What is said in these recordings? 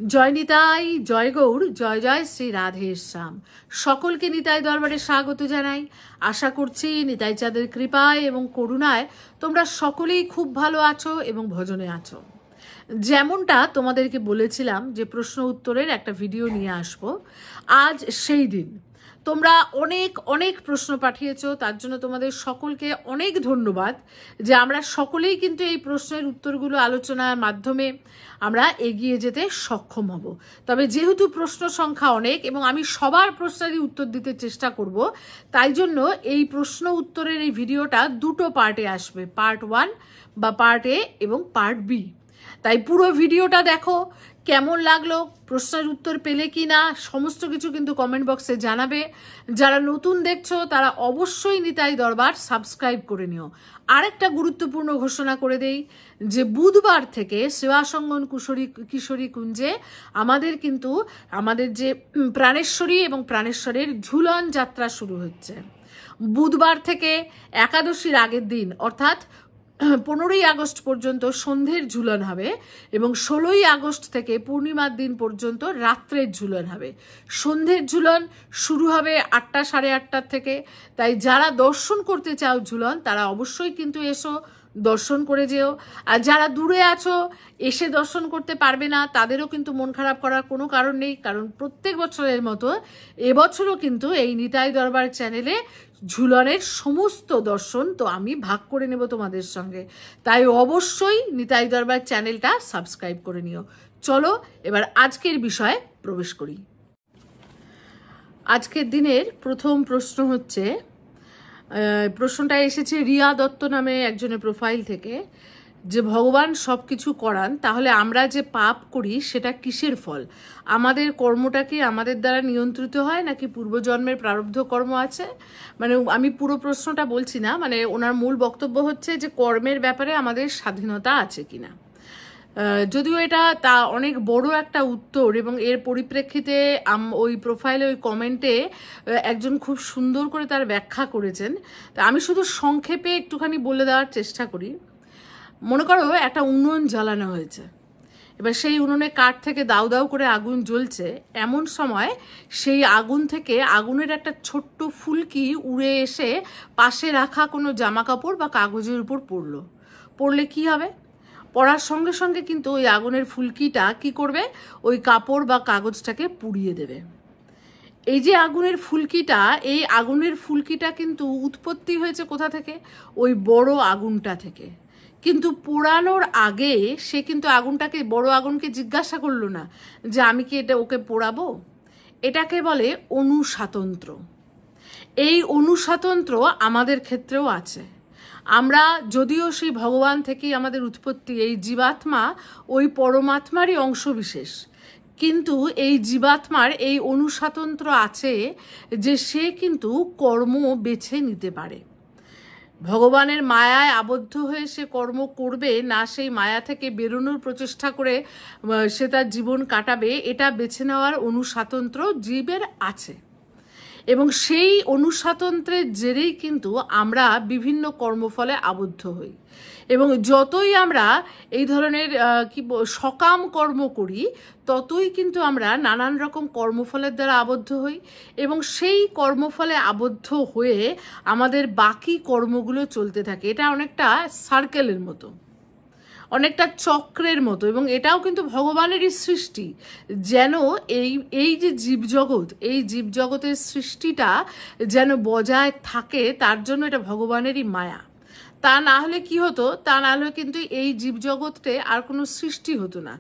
জয় নিতাই, জয় গৌর, জয় জয় শ্রী রাধেশ্যাম। সকলকে নিতাই দরবারে স্বাগত জানাই। আশা করছি নিতাই চাঁদের কৃপায় এবং করুণায় তোমরা সকলেই খুব ভালো আছো এবং ভজনে আছো। যেমনটা তোমাদেরকে বলেছিলাম যে প্রশ্ন উত্তরের একটা ভিডিও নিয়ে আসবো, আজ সেই দিন। তোমরা অনেক অনেক প্রশ্ন পাঠিয়েছো, তার জন্য তোমাদের সকলকে অনেক ধন্যবাদ যে আমরা সকলেই কিন্তু এই প্রশ্নের উত্তরগুলো আলোচনার মাধ্যমে আমরা এগিয়ে যেতে সক্ষম হব। তবে যেহেতু প্রশ্ন সংখ্যা অনেক এবং আমি সবার প্রশ্নেরই উত্তর দিতে চেষ্টা করব, তাই জন্য এই প্রশ্ন উত্তরের এই ভিডিওটা দুটো পার্টে আসবে, পার্ট 1 বা পার্ট এ এবং পার্ট বি। তাই পুরো ভিডিওটা দেখো, কেমন লাগলো, প্রশ্নের উত্তর পেলে কি না সমস্ত কিছু কিন্তু কমেন্ট বক্সে জানাবে। যারা নতুন দেখছো তারা অবশ্যই নিতাই দরবার সাবস্ক্রাইব করে নিও। আরেকটা গুরুত্বপূর্ণ ঘোষণা করে দেই যে বুধবার থেকে সেবাসঙ্গন কিশোরী কুঞ্জে আমাদের যে প্রাণেশ্বরী এবং প্রাণেশ্বরের ঝুলন যাত্রা শুরু হচ্ছে। বুধবার থেকে একাদশীর আগের দিন অর্থাৎ 15ই আগস্ট পর্যন্ত সন্ধ্যের ঝুলন হবে এবং 16ই আগস্ট থেকে পূর্ণিমার দিন পর্যন্ত রাত্রের ঝুলন হবে। সন্ধ্যের ঝুলন শুরু হবে 8টা সাড়ে 8টার থেকে। তাই যারা দর্শন করতে চাও ঝুলন, তারা অবশ্যই কিন্তু এসো, দর্শন করে যেও। আর যারা দূরে আছো, এসে দর্শন করতে পারবে না, তাদেরও কিন্তু মন খারাপ করার কোনো কারণ নেই, কারণ প্রত্যেক বছরের মতো এবছরও কিন্তু এই নিতাই দরবার চ্যানেলে ঝুলনের সমস্ত দর্শন তো আমি ভাগ করে নেব তোমাদের সঙ্গে। তাই অবশ্যই নিতাই দরবার চ্যানেলটা সাবস্ক্রাইব করে নিও। চলো এবার আজকের বিষয়ে প্রবেশ করি। আজকের দিনের প্রথম প্রশ্ন হচ্ছে, প্রশ্নটা এসেছে রিয়া দত্ত নামে একজনের প্রোফাইল থেকে, যে ভগবান সব কিছু করান, তাহলে আমরা যে পাপ করি সেটা কিসের ফল? আমাদের কর্মটা কি আমাদের দ্বারা নিয়ন্ত্রিত হয় নাকি পূর্বজন্মের প্রারব্ধ কর্ম আছে? মানে আমি পুরো প্রশ্নটা বলছি না, মানে ওনার মূল বক্তব্য হচ্ছে যে কর্মের ব্যাপারে আমাদের স্বাধীনতা আছে কিনা। যদিও এটা তা অনেক বড় একটা উত্তর এবং এর পরিপ্রেক্ষিতে ওই প্রোফাইলে ওই কমেন্টে একজন খুব সুন্দর করে তার ব্যাখ্যা করেছেন। তা আমি শুধু সংক্ষেপে একটুখানি বলে দেওয়ার চেষ্টা করি। মনে করো একটা উনুন জ্বালানো হয়েছে, এবার সেই উনুনে কাঠ থেকে দাউ দাউ করে আগুন জ্বলছে। এমন সময় সেই আগুন থেকে আগুনের একটা ছোট্ট ফুলকি উড়ে এসে পাশে রাখা কোনো জামা কাপড় বা কাগজের উপর পড়লে কি হবে? পড়ার সঙ্গে সঙ্গে কিন্তু ওই আগুনের ফুলকিটা কি করবে? ওই কাপড় বা কাগজটাকে পুড়িয়ে দেবে। এই যে আগুনের ফুলকিটা, এই আগুনের ফুলকিটা কিন্তু উৎপত্তি হয়েছে কোথা থেকে? ওই বড় আগুনটা থেকে। কিন্তু পোড়ানোর আগে সে কিন্তু বড় আগুনকে জিজ্ঞাসা করলো না যে আমি কি এটা ওকে পোড়াবো। এটাকে বলে অনুস্বাতন্ত্র। এই অনুস্বাতন্ত্র আমাদের ক্ষেত্রেও আছে। আমরা যদিও সেই ভগবান থেকেই আমাদের উৎপত্তি, এই জীবাত্মা ওই পরমাত্মারই অংশবিশেষ, কিন্তু এই জীবাত্মার এই অনুস্বাতন্ত্র আছে যে সে কিন্তু কর্ম বেছে নিতে পারে। ভগবানের মায়ায় আবদ্ধ হয়ে সে কর্ম করবে না সেই মায়া থেকে বেরোনোর প্রচেষ্টা করে সে তার জীবন কাটাবে, এটা বেছে নেওয়ার অনুস্বাতন্ত্র জীবের আছে। এবং সেই অনুস্বাতন্ত্রের জেরেই কিন্তু আমরা বিভিন্ন কর্মফলে আবদ্ধ হই। এবং যতই আমরা এই ধরনের সকাম কর্ম করি, ততই কিন্তু আমরা নানান রকম কর্মফলের দ্বারা আবদ্ধ হই এবং সেই কর্মফলে আবদ্ধ হয়ে আমাদের বাকি কর্মগুলো চলতে থাকে। এটা অনেকটা সার্কেলের মতো, অনেকটা চক্রের মতো, এবং এটাও কিন্তু ভগবানেরই সৃষ্টি। যেন এই যে জীবজগৎ, এই জীবজগতের সৃষ্টিটা যেন বজায় থাকে, তার জন্য এটা ভগবানেরই মায়া। তা না হলে কি হতো? তা না হলে কিন্তু এই জীবজগৎটে আর কোনো সৃষ্টি হতো না।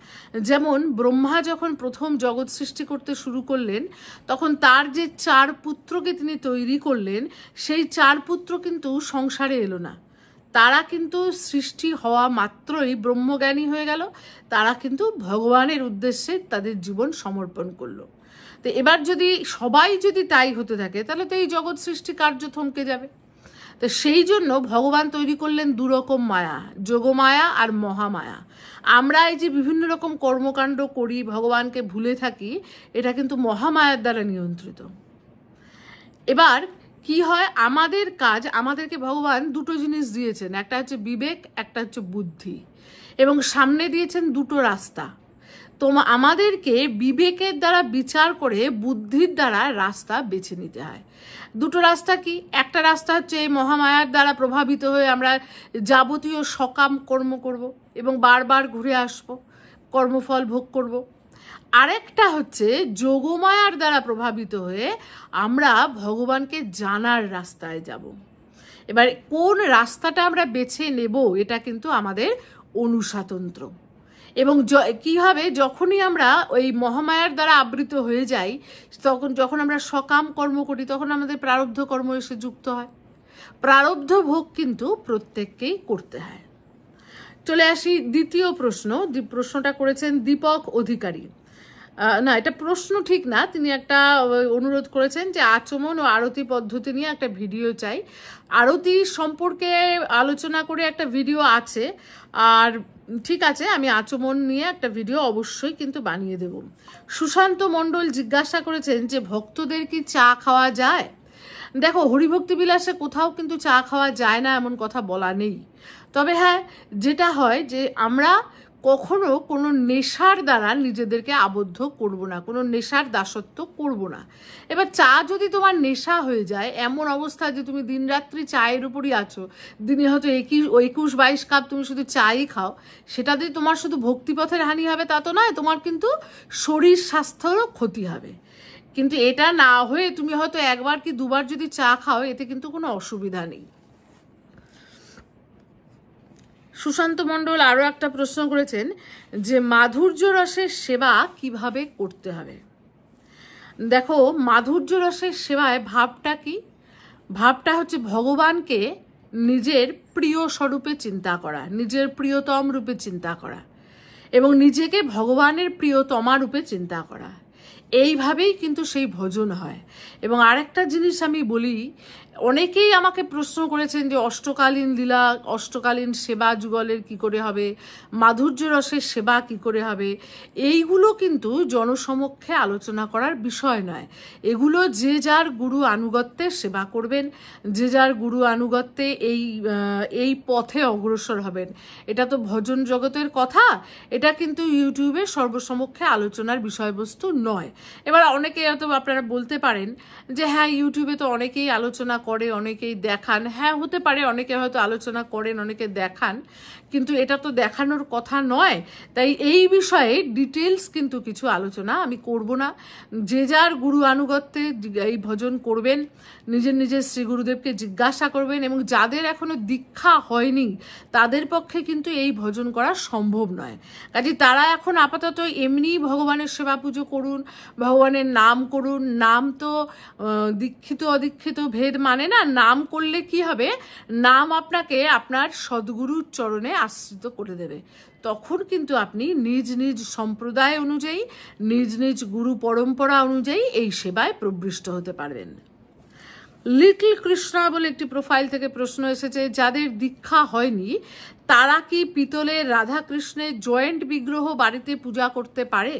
যেমন ব্রহ্মা যখন প্রথম জগৎ সৃষ্টি করতে শুরু করলেন, তখন তার যে 4 পুত্রকে তিনি তৈরি করলেন, সেই 4 পুত্র কিন্তু সংসারে এলো না। তারা কিন্তু সৃষ্টি হওয়া মাত্রই ব্রহ্মজ্ঞানী হয়ে গেল, তারা কিন্তু ভগবানের উদ্দেশ্যে তাদের জীবন সমর্পণ করলো। তো এবার সবাই যদি তাই হতে থাকে, তাহলে তো এই জগৎ সৃষ্টি কার্য থমকে যাবে। তো সেই জন্য ভগবান তৈরি করলেন 2 রকম মায়া, যোগমায়া আর মহামায়া। আমরা এই যে বিভিন্ন রকম কর্মকাণ্ড করি, ভগবানকে ভুলে থাকি, এটা কিন্তু মহামায়ার দ্বারা নিয়ন্ত্রিত। এবার কি হয়? আমাদের কাজ, আমাদেরকে ভগবান 2টো জিনিস দিয়েছেন, একটা হচ্ছে বিবেক, একটা হচ্ছে বুদ্ধি, এবং সামনে দিয়েছেন 2টো রাস্তা। আমাদেরকে বিবেকের দ্বারা বিচার করে বুদ্ধির দ্বারা রাস্তা বেছে নিতে হয়। দুটো রাস্তা কি? একটা রাস্তা হচ্ছে এই মহামায়ার দ্বারা প্রভাবিত হয়ে আমরা যাবতীয় সকাম কর্ম করব এবং বারবার ঘুরে আসব, কর্মফল ভোগ করব। আরেকটা হচ্ছে যোগমায়ার দ্বারা প্রভাবিত হয়ে আমরা ভগবানকে জানার রাস্তায় যাব। এবার কোন রাস্তাটা আমরা বেছে নেব এটা কিন্তু আমাদের অনুস্বাতন্ত্র। এবং কীভাবে যখনই আমরা ওই মহামায়ার দ্বারা আবৃত হয়ে যাই, যখন আমরা সকাম কর্ম করি, তখন আমাদের প্রারব্ধ কর্ম এসে যুক্ত হয়। প্রারব্ধ ভোগ কিন্তু প্রত্যেককেই করতে হয়। চলে আসি দ্বিতীয় প্রশ্ন। প্রশ্নটা করেছেন দীপক অধিকারী। না, এটা প্রশ্ন ঠিক না, তিনি একটা অনুরোধ করেছেন যে আচমন ও আরতি পদ্ধতি নিয়ে একটা ভিডিও চাই। আরতি সম্পর্কে আলোচনা করে একটা ভিডিও আছে, আর ঠিক আছে, আমি আচমন নিয়ে একটা ভিডিও অবশ্যই কিন্তু বানিয়ে দেব। সুশান্ত মণ্ডল জিজ্ঞাসা করেছেন যে ভক্তদের কি চা খাওয়া যায়? দেখো, হরিভক্তি বিলাসে কোথাও কিন্তু চা খাওয়া যায় না এমন কথা বলা নেই। তবে হ্যাঁ, যেটা হয় যে আমরা কখনো কোনো নেশার দ্বারা নিজেদেরকে আবদ্ধ করব না, কোনো নেশার দাসত্ব করব না। এবার চা যদি তোমার নেশা হয়ে যায়, এমন অবস্থা যে তুমি দিনরাত্রি চায়ের উপরই আছো, দিনে হয়তো 21-22 কাপ তুমি শুধু চাই খাও, সেটাতে তোমার শুধু ভক্তিপথের হানি হবে তা তো নয়, তোমার কিন্তু শরীর স্বাস্থ্যেরও ক্ষতি হবে। কিন্তু এটা না হয়ে তুমি হয়তো একবার কি দুবার যদি চা খাও, এতে কিন্তু কোনো অসুবিধা নেই। সুশান্ত মণ্ডল আরও একটা প্রশ্ন করেছেন যে মাধুর্য রসের সেবা কিভাবে করতে হবে। দেখো, মাধুর্য রসের সেবায় ভাবটা কি? ভাবটা হচ্ছে ভগবানকে নিজের প্রিয় স্বরূপে চিন্তা করা, নিজের প্রিয়তম রূপে চিন্তা করা এবং নিজেকে ভগবানের প্রিয়তমা রূপে চিন্তা করা। এইভাবেই কিন্তু সেই ভজন হয়। এবং আরেকটা জিনিস আমি বলি, অনেকেই আমাকে প্রশ্ন করেছেন যে অষ্টকালীন লীলা, অষ্টকালীন সেবা যুগলের কি করে হবে, মাধুর্য রসের সেবা কি করে হবে। এইগুলো কিন্তু জনসমক্ষে আলোচনা করার বিষয় নয়। এগুলো যে যার গুরু আনুগত্যে সেবা করবেন, যে যার গুরু আনুগত্যে এই পথে অগ্রসর হবেন। এটা তো ভজন জগতের কথা, এটা কিন্তু ইউটিউবে সর্বসমক্ষে আলোচনার বিষয়বস্তু নয়। এবার অনেকে হয়তো আপনারা বলতে পারেন যে হ্যাঁ, ইউটিউবে তো অনেকেই আলোচনা করে, অনেকেই দেখান। হ্যাঁ, হতে পারে, অনেকে হয়তো আলোচনা করেন, অনেকে দেখান, কিন্তু এটা তো দেখানোর কথা নয়। তাই এই বিষয়ে ডিটেলস কিন্তু কিছু আলোচনা আমি করব না। যে যার গুরু আনুগত্যে এই ভজন করবেন, নিজের নিজের শ্রী গুরুদেবকে জিজ্ঞাসা করবেন, এবং যাদের এখনো দীক্ষা হয়নি তাদের পক্ষে কিন্তু এই ভজন করা সম্ভব নয়। কাজে তারা এখন আপাতত এমনি ভগবানের সেবা পুজো করুন, ভগবানের নাম করুন। নাম তো দীক্ষিত অদীক্ষিত ভেদ মানে না। নাম করলে কি হবে, নাম আপনাকে আপনার সদ্গুরুর চরণে আশ্রিত করে দেবে। তখন কিন্তু আপনি নিজ নিজ সম্প্রদায় অনুযায়ী, নিজ নিজ গুরু পরম্পরা অনুযায়ী এই সেবায় প্রবৃষ্ট হতে পারবেন। লিটল কৃষ্ণা বলে একটি প্রোফাইল থেকে প্রশ্ন এসেছে, যাদের দীক্ষা হয়নি তারা কি পিতলের রাধাকৃষ্ণের জয়েন্ট বিগ্রহ বাড়িতে পূজা করতে পারে?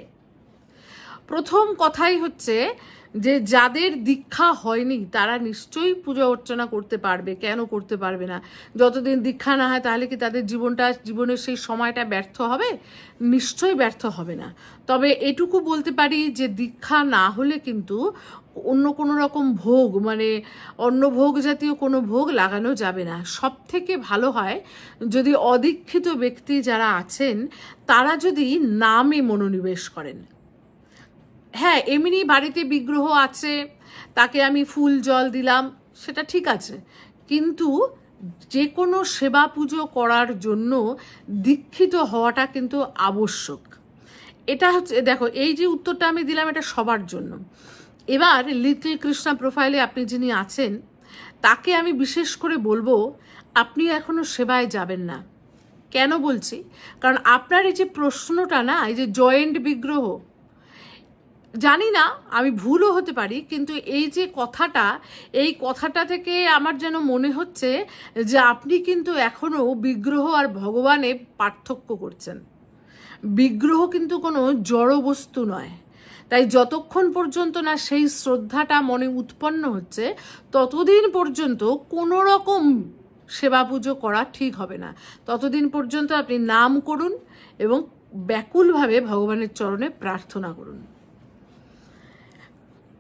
প্রথম কথাই হচ্ছে যে যাদের দীক্ষা হয়নি তারা নিশ্চয়ই পূজা অর্চনা করতে পারবে। কেন করতে পারবে না? যতদিন দীক্ষা না হয় তাহলে কি তাদের জীবনের সেই সময়টা ব্যর্থ হবে? নিশ্চয়ই ব্যর্থ হবে না। তবে এটুকু বলতে পারি যে দীক্ষা না হলে কিন্তু অন্য কোনো রকম ভোগ, মানে অন্য ভোগ জাতীয় কোনো ভোগ লাগানো যাবে না। সব থেকে ভালো হয় যদি অদীক্ষিত ব্যক্তি যারা আছেন তারা যদি নামে মনোনিবেশ করেন। হ্যাঁ, এমনি বাড়িতে বিগ্রহ আছে, তাকে আমি ফুল জল দিলাম, সেটা ঠিক আছে, কিন্তু যে কোনো সেবা পুজো করার জন্য দীক্ষিত হওয়াটা কিন্তু আবশ্যক। এটা হচ্ছে, দেখো, এই যে উত্তরটা আমি দিলাম এটা সবার জন্য। এবার লিটল কৃষ্ণা প্রোফাইলে আপনি যিনি আছেন তাকে আমি বিশেষ করে বলবো, আপনি এখনো সেবায় যাবেন না। কেন বলছি? কারণ আপনার এই যে প্রশ্নটা না, এই যে জয়েন্ট বিগ্রহ, জানি না, আমি ভুলও হতে পারি, কিন্তু এই যে কথাটা, এই কথাটা থেকে আমার যেন মনে হচ্ছে যে আপনি কিন্তু এখনো বিগ্রহ আর ভগবানে পার্থক্য করছেন। বিগ্রহ কিন্তু কোনো জড় বস্তু নয়। তাই যতক্ষণ পর্যন্ত না সেই শ্রদ্ধাটা মনে উৎপন্ন হচ্ছে ততদিন পর্যন্ত কোনো রকম সেবা পুজো করা ঠিক হবে না। ততদিন পর্যন্ত আপনি নাম করুন এবং ব্যাকুলভাবে ভগবানের চরণে প্রার্থনা করুন।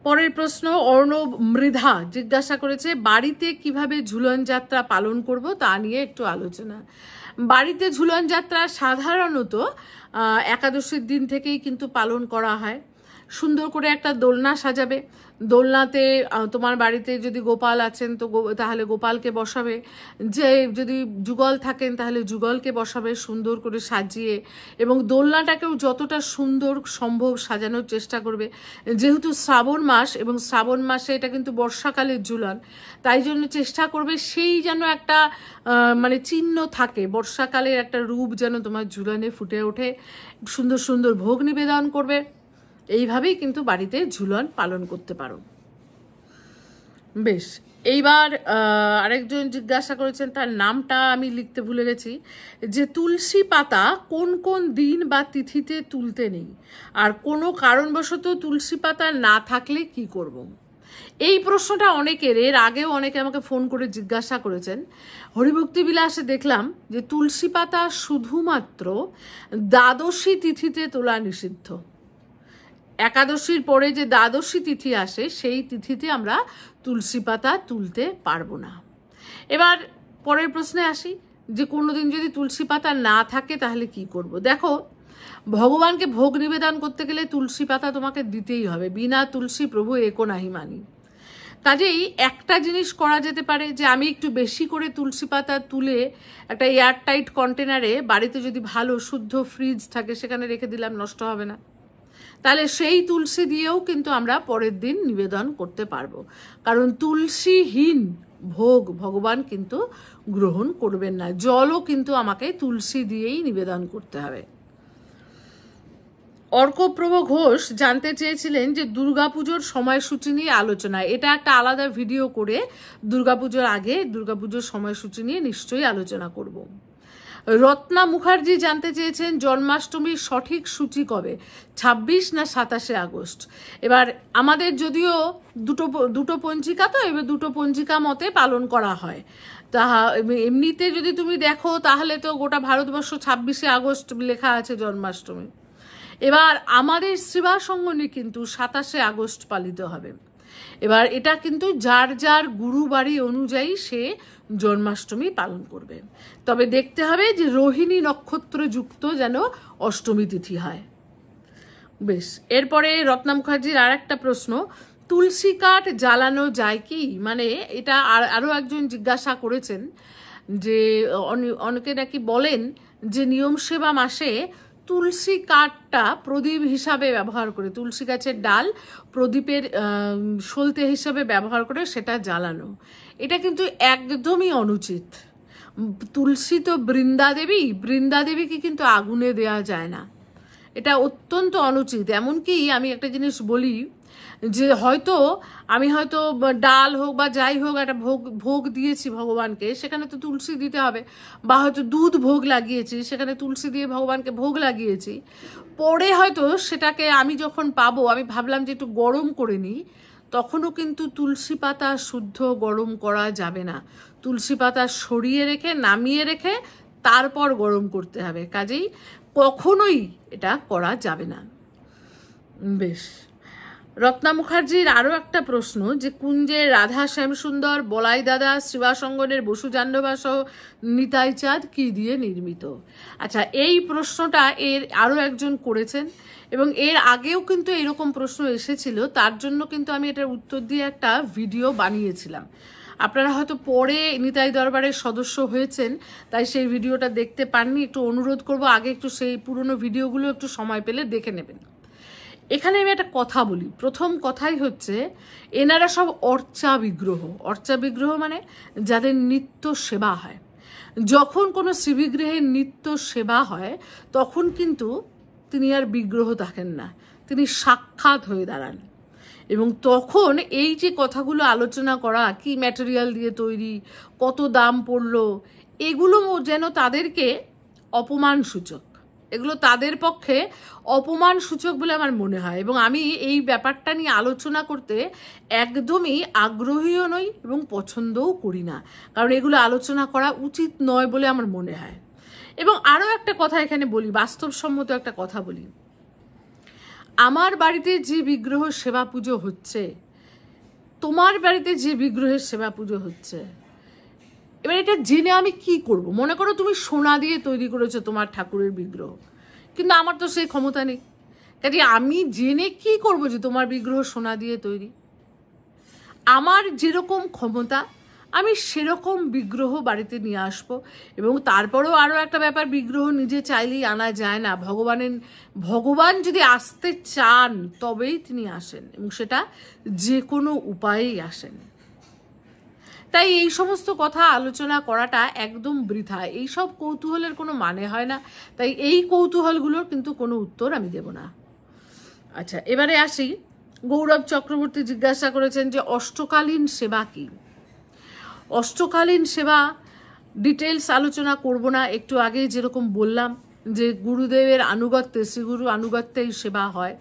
পরের প্রশ্ন অর্ণব মৃধা জিজ্ঞাসা করেছে, বাড়িতে কিভাবে ঝুলন যাত্রা পালন করব তা নিয়ে একটু আলোচনা। বাড়িতে ঝুলন যাত্রা সাধারণত একাদশীর দিন থেকেই কিন্তু পালন করা হয়। সুন্দর করে একটা দোলনা সাজাবে, দোলনাতে তোমার বাড়িতে যদি গোপাল আছেন তো তাহলে গোপালকে বসাবে, যে যদি যুগল থাকেন তাহলে যুগলকে বসাবে সুন্দর করে সাজিয়ে, এবং দোলনাটাকেও যতটা সুন্দর সম্ভব সাজানোর চেষ্টা করবে। যেহেতু শ্রাবণ মাস এবং শ্রাবণ মাসে এটা কিন্তু বর্ষাকালের ঝুলন, তাই জন্য চেষ্টা করবে সেই যেন একটা মানে চিহ্ন থাকে, বর্ষাকালের একটা রূপ যেন তোমার ঝুলনে ফুটে ওঠে। সুন্দর সুন্দর ভোগ নিবেদন করবে, এইভাবেই কিন্তু বাড়িতে ঝুলন পালন করতে পারো। বেশ, এইবার আরেকজন জিজ্ঞাসা করেছেন, তার নামটা আমি লিখতে ভুলে গেছি, যে তুলসী পাতা কোন কোন দিন বা তিথিতে তুলতে নেই, আর কোনো কারণবশত তুলসী পাতা না থাকলে কি করব। এই প্রশ্নটা অনেকের, এর আগেও অনেকে আমাকে ফোন করে জিজ্ঞাসা করেছেন। হরিভক্তি বিলাসে দেখলাম যে তুলসী পাতা শুধুমাত্র দ্বাদশী তিথিতে তোলা নিষিদ্ধ। একাদশীর পরে যে দ্বাদশী তিথি আসে সেই তিথিতে আমরা তুলসী পাতা তুলতে পারবো না। এবার পরের প্রশ্নে আসি, যে কোনোদিন যদি তুলসী পাতা না থাকে তাহলে কি করব। দেখো, ভগবানকে ভোগ নিবেদন করতে গেলে তুলসী পাতা তোমাকে দিতেই হবে, বিনা তুলসী প্রভু একো নাহি মানি। কাজেই একটা জিনিস করা যেতে পারে, যে আমি একটু বেশি করে তুলসী পাতা তুলে একটা এয়ারটাইট কন্টেনারে, বাড়িতে যদি ভালো শুদ্ধ ফ্রিজ থাকে সেখানে রেখে দিলাম, নষ্ট হবে না। তাহলে সেই তুলসী দিয়েও কিন্তু আমরা পরের দিন নিবেদন করতে পারবো, কারণ তুলসীহীন ভোগ ভগবান কিন্তু গ্রহণ করবেন না। জলও কিন্তু আমাকে তুলসী দিয়েই নিবেদন করতে হবে। অর্কপ্রভ ঘোষ জানতে চেয়েছিলেন যে দুর্গাপুজোর সময়সূচি নিয়ে আলোচনা, এটা একটা আলাদা ভিডিও করে দুর্গাপুজোর আগে দুর্গাপুজোর সময়সূচি নিয়ে নিশ্চয়ই আলোচনা করব। রত্না মুখার্জি জানতে চেয়েছেন জন্মাষ্টমীর সঠিক সূচি কবে, 26 না 27 আগস্ট। এবার আমাদের যদিও দুটো পঞ্জিকা, তো এবার দুটো পঞ্জিকা মতে পালন করা হয়। তা এমনিতে যদি তুমি দেখো তাহলে তো গোটা ভারতবর্ষ 26 আগস্ট লেখা আছে জন্মাষ্টমী। এবার আমাদের শ্রীবাসঙ্গনে কিন্তু 27 আগস্ট পালিত হবে। এবার এটা কিন্তু যার যার গুরুবাড়ি অনুযায়ী সে জন্মাষ্টমী পালন করবে। তবে দেখতে হবে যে রোহিণী নক্ষত্র যুক্ত যেন অষ্টমী তিথি হয়। বেশ, এরপরে রত্না মুখার্জির আর একটা প্রশ্ন, তুলসী কাঠ জ্বালানো যায় কি, মানে এটা আরও একজন জিজ্ঞাসা করেছেন, যে অনেকে নাকি বলেন যে নিয়ম সেবা মাসে তুলসী কাঠটা প্রদীপ হিসাবে ব্যবহার করে, তুলসী গাছের ডাল প্রদীপের সলতে হিসাবে ব্যবহার করে সেটা জ্বালানো, এটা কিন্তু একদমই অনুচিত। তুলসী তো বৃন্দাদেবীকে কিন্তু আগুনে দেওয়া যায় না, এটা অত্যন্ত অনুচিত। এমনকি আমি একটা জিনিস বলি, যে আমি হয়তো ডাল হোক বা যাই হোক একটা ভোগ দিয়েছি ভগবানকে, সেখানে তো তুলসী দিতে হবে, বা হয়তো দুধ ভোগ লাগিয়েছি সেখানে তুলসী দিয়ে ভগবানকে ভোগ লাগিয়েছি। পরে হয়তো সেটাকে আমি যখন পাবো, আমি ভাবলাম যে একটু গরম করে নিই, তখনও কিন্তু তুলসী পাতা শুদ্ধ গরম করা যাবে না। তুলসী পাতা সরিয়ে রেখে, নামিয়ে রেখে তারপর গরম করতে হবে। কাজেই কখনোই এটা করা যাবে না। বেশ, রত্না মুখার্জির আরও একটা প্রশ্ন, যে কুঞ্জের রাধা শ্যামসুন্দর, বলাই দাদা, শ্রীবাসঙ্গনের বসু জাহ্নবা সহ নিতাই চাঁদ কি দিয়ে নির্মিত? আচ্ছা, এই প্রশ্নটা এর আরও একজন করেছেন, এবং এর আগেও কিন্তু এরকম প্রশ্ন এসেছিল, তার জন্য কিন্তু আমি এটার উত্তর দিয়ে একটা ভিডিও বানিয়েছিলাম। আপনারা হয়তো পরে নিতাই দরবারের সদস্য হয়েছেন, তাই সেই ভিডিওটা দেখতে পাননি। একটু অনুরোধ করব আগে একটু সেই পুরনো ভিডিওগুলো একটু সময় পেলে দেখে নেবেন। এখানে আমি একটা কথা বলি, প্রথম কথাই হচ্ছে, এনারা সব অর্চা বিগ্রহ মানে যাদের নিত্য সেবা হয়। যখন কোনো শ্রীবিগ্রহের নিত্য সেবা হয় তখন কিন্তু তিনি আর বিগ্রহ থাকেন না, তিনি সাক্ষাৎ হয়ে দাঁড়ান। এবং তখন এই যে কথাগুলো আলোচনা করা, কি ম্যাটেরিয়াল দিয়ে তৈরি, কত দাম পড়লো, এগুলো যেন তাদেরকে অপমানসূচক, এগুলো তাদের পক্ষে অপমানসূচক বলে আমার মনে হয়। এবং আমি এই ব্যাপারটা নিয়ে আলোচনা করতে একদমই আগ্রহীও নই এবং পছন্দও করি না, কারণ এগুলো আলোচনা করা উচিত নয় বলে আমার মনে হয়। এবং আরও একটা কথা এখানে বলি, বাস্তবসম্মত একটা কথা বলি, আমার বাড়িতে যে বিগ্রহ সেবা পুজো হচ্ছে, তোমার বাড়িতে যে বিগ্রহের সেবা পুজো হচ্ছে, এবার এটা জেনে আমি কি করব? মনে করো তুমি সোনা দিয়ে তৈরি করেছো তোমার ঠাকুরের বিগ্রহ, কিন্তু আমার তো সেই ক্ষমতা নেই, কাজে আমি জেনে কি করব যে তোমার বিগ্রহ সোনা দিয়ে তৈরি? আমার যেরকম ক্ষমতা আমি সেরকম বিগ্রহ বাড়িতে নিয়ে আসবো। এবং তারপরেও আরও একটা ব্যাপার, বিগ্রহ নিজে চাইলেই আনা যায় না, ভগবান যদি আসতে চান তবেই তিনি আসেন, এবং সেটা যে কোনো উপায়েই আসেন। তাই এই সমস্ত কথা আলোচনা করাটা একদম বৃথা, এইসব কৌতূহলের কোনো মানে হয় না, তাই এই কৌতূহলগুলোর কিন্তু কোনো উত্তর আমি দেব না। আচ্ছা, এবারে আসি। গৌরব চক্রবর্তী জিজ্ঞাসা করেছেন যে অষ্টকালীন সেবা কি? অষ্টকালীন সেবা ডিটেলস আলোচনা করব না, একটু আগে যেরকম বললাম যে গুরুদেবের আনুগত্যে, শ্রীগুরু আনুগত্যে এই সেবা হয়।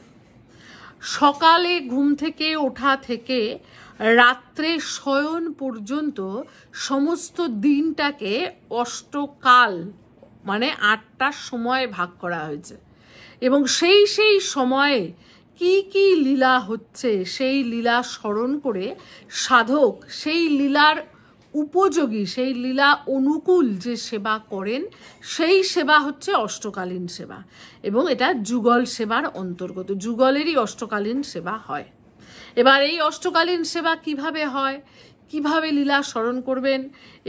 সকালে ঘুম থেকে ওঠা থেকে রাত্রে শয়ন পর্যন্ত সমস্ত দিনটাকে অষ্টকাল মানে 8টা সময় ভাগ করা হয়েছে, এবং সেই সময়ে কি কি লীলা হচ্ছে সেই লীলা স্মরণ করে সাধক সেই লীলার উপযোগী, সেই লীলা অনুকূল যে সেবা করেন, সেই সেবা হচ্ছে অষ্টকালীন সেবা, এবং এটা যুগল সেবার অন্তর্গত, যুগলেরই অষ্টকালীন সেবা হয়। এবার এই অষ্টকালীন সেবা কিভাবে হয়, কিভাবে লীলা স্মরণ করবেন,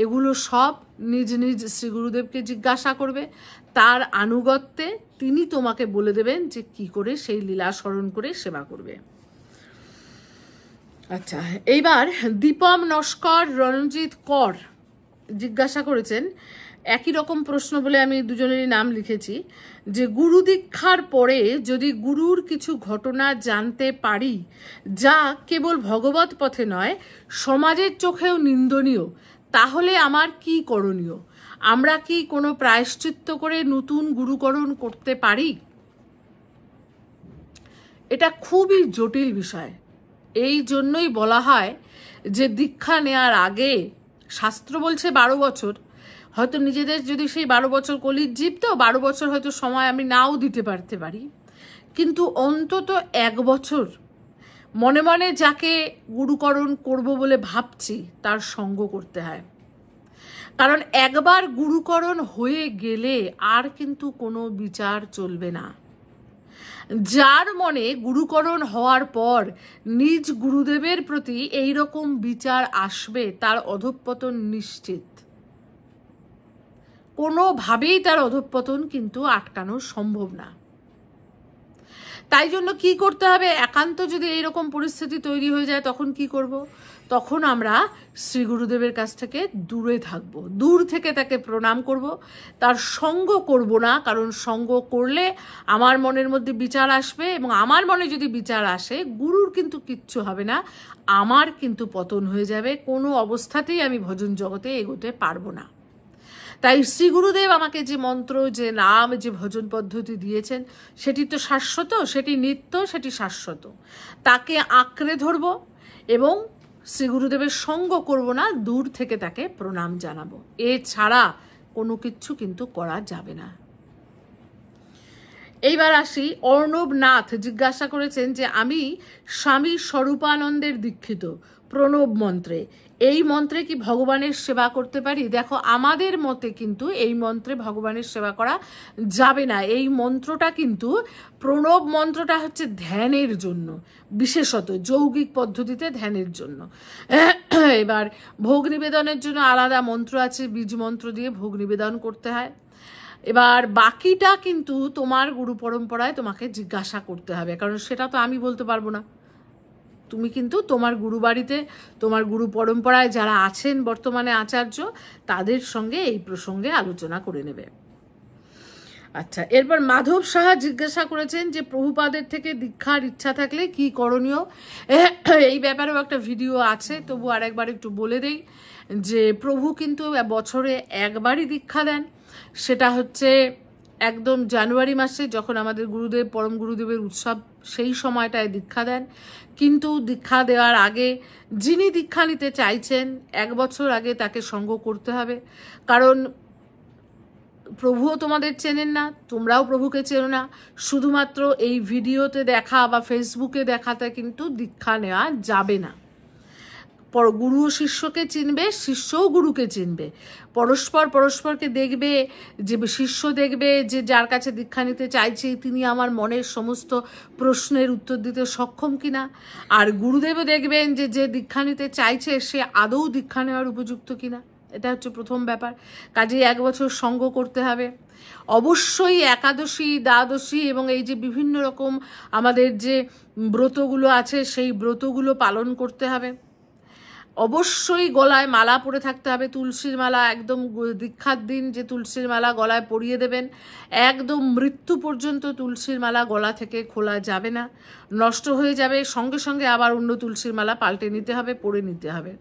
এগুলো সব নিজ নিজ শ্রী গুরুদেবকে জিজ্ঞাসা করবে, তার আনুগত্যে তিনি তোমাকে বলে দেবেন যে কি করে সেই লীলা স্মরণ করে সেবা করবে। আচ্ছা, এইবার দীপম নস্কর রণজিৎ কর জিজ্ঞাসা করেছেন, একই রকম প্রশ্ন বলে আমি দুজনেরই নাম লিখেছি, যে গুরু দীক্ষার পরে যদি গুরুর কিছু ঘটনা জানতে পারি যা কেবল ভগবত পথে নয় সমাজের চোখেও নিন্দনীয়, তাহলে আমার কি করণীয়? আমরা কি কোনো প্রায়শ্চিত্ত করে নতুন গুরুকরণ করতে পারি? এটা খুবই জটিল বিষয়। এই জন্যই বলা হয় যে দীক্ষা নেওয়ার আগে, শাস্ত্র বলছে 12 বছর, হয়তো নিজেদের যদি সেই 12 বছর কলির জীব, তো 12 বছর হয়তো সময় আমি নাও দিতে পারি, কিন্তু অন্তত 1 বছর মনে মনে যাকে গুরুকরণ করব বলে ভাবছি তার সঙ্গ করতে হয়। কারণ একবার গুরুকরণ হয়ে গেলে আর কিন্তু কোনো বিচার চলবে না। যার মনে গুরুকরণ হওয়ার পর নিজ গুরুদেবের প্রতি এই রকম বিচার আসবে, তার অধঃপতন নিশ্চিত। কোনোভাবেই তার অধঃপতন কিন্তু আটকানো সম্ভব না। তাই জন্য কি করতে হবে, একান্ত যদি এইরকম পরিস্থিতি তৈরি হয়ে যায় তখন কি করব? তখন আমরা শ্রী গুরুদেবের কাছ থেকে দূরে থাকব, দূর থেকে তাকে প্রণাম করব, তার সঙ্গ করব না, কারণ সঙ্গ করলে আমার মনের মধ্যে বিচার আসবে, এবং আমার মনে যদি বিচার আসে গুরুর কিন্তু কিচ্ছু হবে না, আমার কিন্তু পতন হয়ে যাবে, কোনো অবস্থাতেই আমি ভজন জগতে এগোতে পারবো না। তাই শ্রী গুরুদেব আমাকে যে মন্ত্র, যে নাম, যে ভজন পদ্ধতি দিয়েছেন সেটি তো শাশ্বত, সেটি নিত্য, সেটি শাশ্বত, তাকে আঁকড়ে ধরব এবং শ্রী গুরুদেবের সঙ্গ করব না, দূর থেকে তাকে প্রণাম জানাবো, এছাড়া কোনো কিছু কিন্তু করা যাবে না। এইবার আসি, অর্ণব নাথ জিজ্ঞাসা করেছেন যে আমি স্বামী স্বরূপানন্দের দীক্ষিত, প্রণব মন্ত্রে, এই মন্ত্রে কি ভগবানের সেবা করতে পারি? দেখো, আমাদের মতে কিন্তু এই মন্ত্রে ভগবানের সেবা করা যাবে না। এই মন্ত্রটা কিন্তু, প্রণব মন্ত্রটা হচ্ছে ধ্যানের জন্য, বিশেষত যৌগিক পদ্ধতিতে ধ্যানের জন্য। এবার ভোগ নিবেদনের জন্য আলাদা মন্ত্র আছে, বীজ মন্ত্র দিয়ে ভোগ নিবেদন করতে হয়। এবার বাকিটা কিন্তু তোমার গুরু পরম্পরায় তোমাকে জিজ্ঞাসা করতে হবে, কারণ সেটা তো আমি বলতে পারবো না। তুমি কিন্তু তোমার গুরু বাড়িতে, তোমার গুরু পরম্পরায় যারা আছেন বর্তমানে আচার্য, তাদের সঙ্গে এই প্রসঙ্গে আলোচনা করে নেবে। আচ্ছা, এরপর মাধব সাহা জিজ্ঞাসা করেছেন যে প্রভুপাদের থেকে দীক্ষার ইচ্ছা থাকলে কি করণীয়? এই ব্যাপারেও একটা ভিডিও আছে, তবু আরেকবার একটু বলে দেই যে প্রভু কিন্তু বছরে একবারই দীক্ষা দেন, সেটা হচ্ছে একদম জানুয়ারি মাসে, যখন আমাদের গুরুদেব, পরম গুরুদেবের উৎসব, সেই সময়টায় দীক্ষা দেন। কিন্তু দীক্ষা দেওয়ার আগে যিনি দীক্ষা নিতে চাইছেন 1 বছর আগে তাকে সঙ্গ করতে হবে, কারণ প্রভুও তোমাদের চেনেন না, তোমরাও প্রভুকে চেনো না। শুধুমাত্র এই ভিডিওতে দেখা বা ফেসবুকে দেখাতে কিন্তু দীক্ষা নেওয়া যাবে না। গুরু শিষ্যকে চিনবে, শিষ্যও গুরুকে চিনবে। পরস্পরকে দেখবে, যে শিষ্য দেখবে যে যার কাছে দীক্ষা নিতে চাইছে তিনি আমার মনের সমস্ত প্রশ্নের উত্তর দিতে সক্ষম কিনা, আর গুরুদেবও দেখবেন যে যে দীক্ষা নিতে চাইছে সে আদৌ দীক্ষা নেওয়ার উপযুক্ত কিনা। এটা হচ্ছে প্রথম ব্যাপার। কাজেই 1 বছর সঙ্গ করতে হবে। অবশ্যই একাদশী, দ্বাদশী এবং এই যে বিভিন্ন রকম আমাদের যে ব্রতগুলো আছে সেই ব্রতগুলো পালন করতে হবে। অবশ্যই গলায় মালা পরে থাকতে হবে, তুলসীর মালা। একদম দীক্ষার দিন যে তুলসীর মালা গলায় পরিয়ে দেবেন, একদম মৃত্যু পর্যন্ত তুলসীর মালা গলা থেকে খোলা যাবে না, নষ্ট হয়ে যাবে। সঙ্গে সঙ্গে আবার অন্য তুলসীর মালা পাল্টে নিতে হবে, পরে নিতে হবে।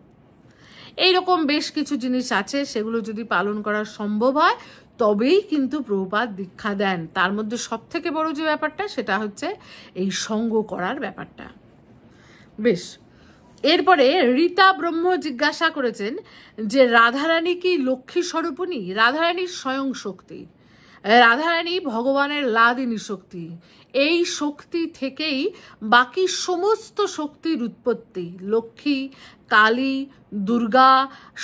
এইরকম বেশ কিছু জিনিস আছে, সেগুলো যদি পালন করা সম্ভব হয় তবেই কিন্তু প্রভুপাদ দীক্ষা দেন। তার মধ্যে সব থেকে বড় যে ব্যাপারটা সেটা হচ্ছে এই সঙ্গ করার ব্যাপারটা। বেশ, এরপরে রীতা ব্রহ্ম জিজ্ঞাসা করেছেন যে রাধারানী কি লক্ষ্মী স্বরূপিণী? রাধারানী স্বয়ং শক্তি, রাধারানী ভগবানের লাদিনী শক্তি। এই শক্তি থেকেই বাকি সমস্ত শক্তির উৎপত্তি। লক্ষ্মী, কালী, দুর্গা,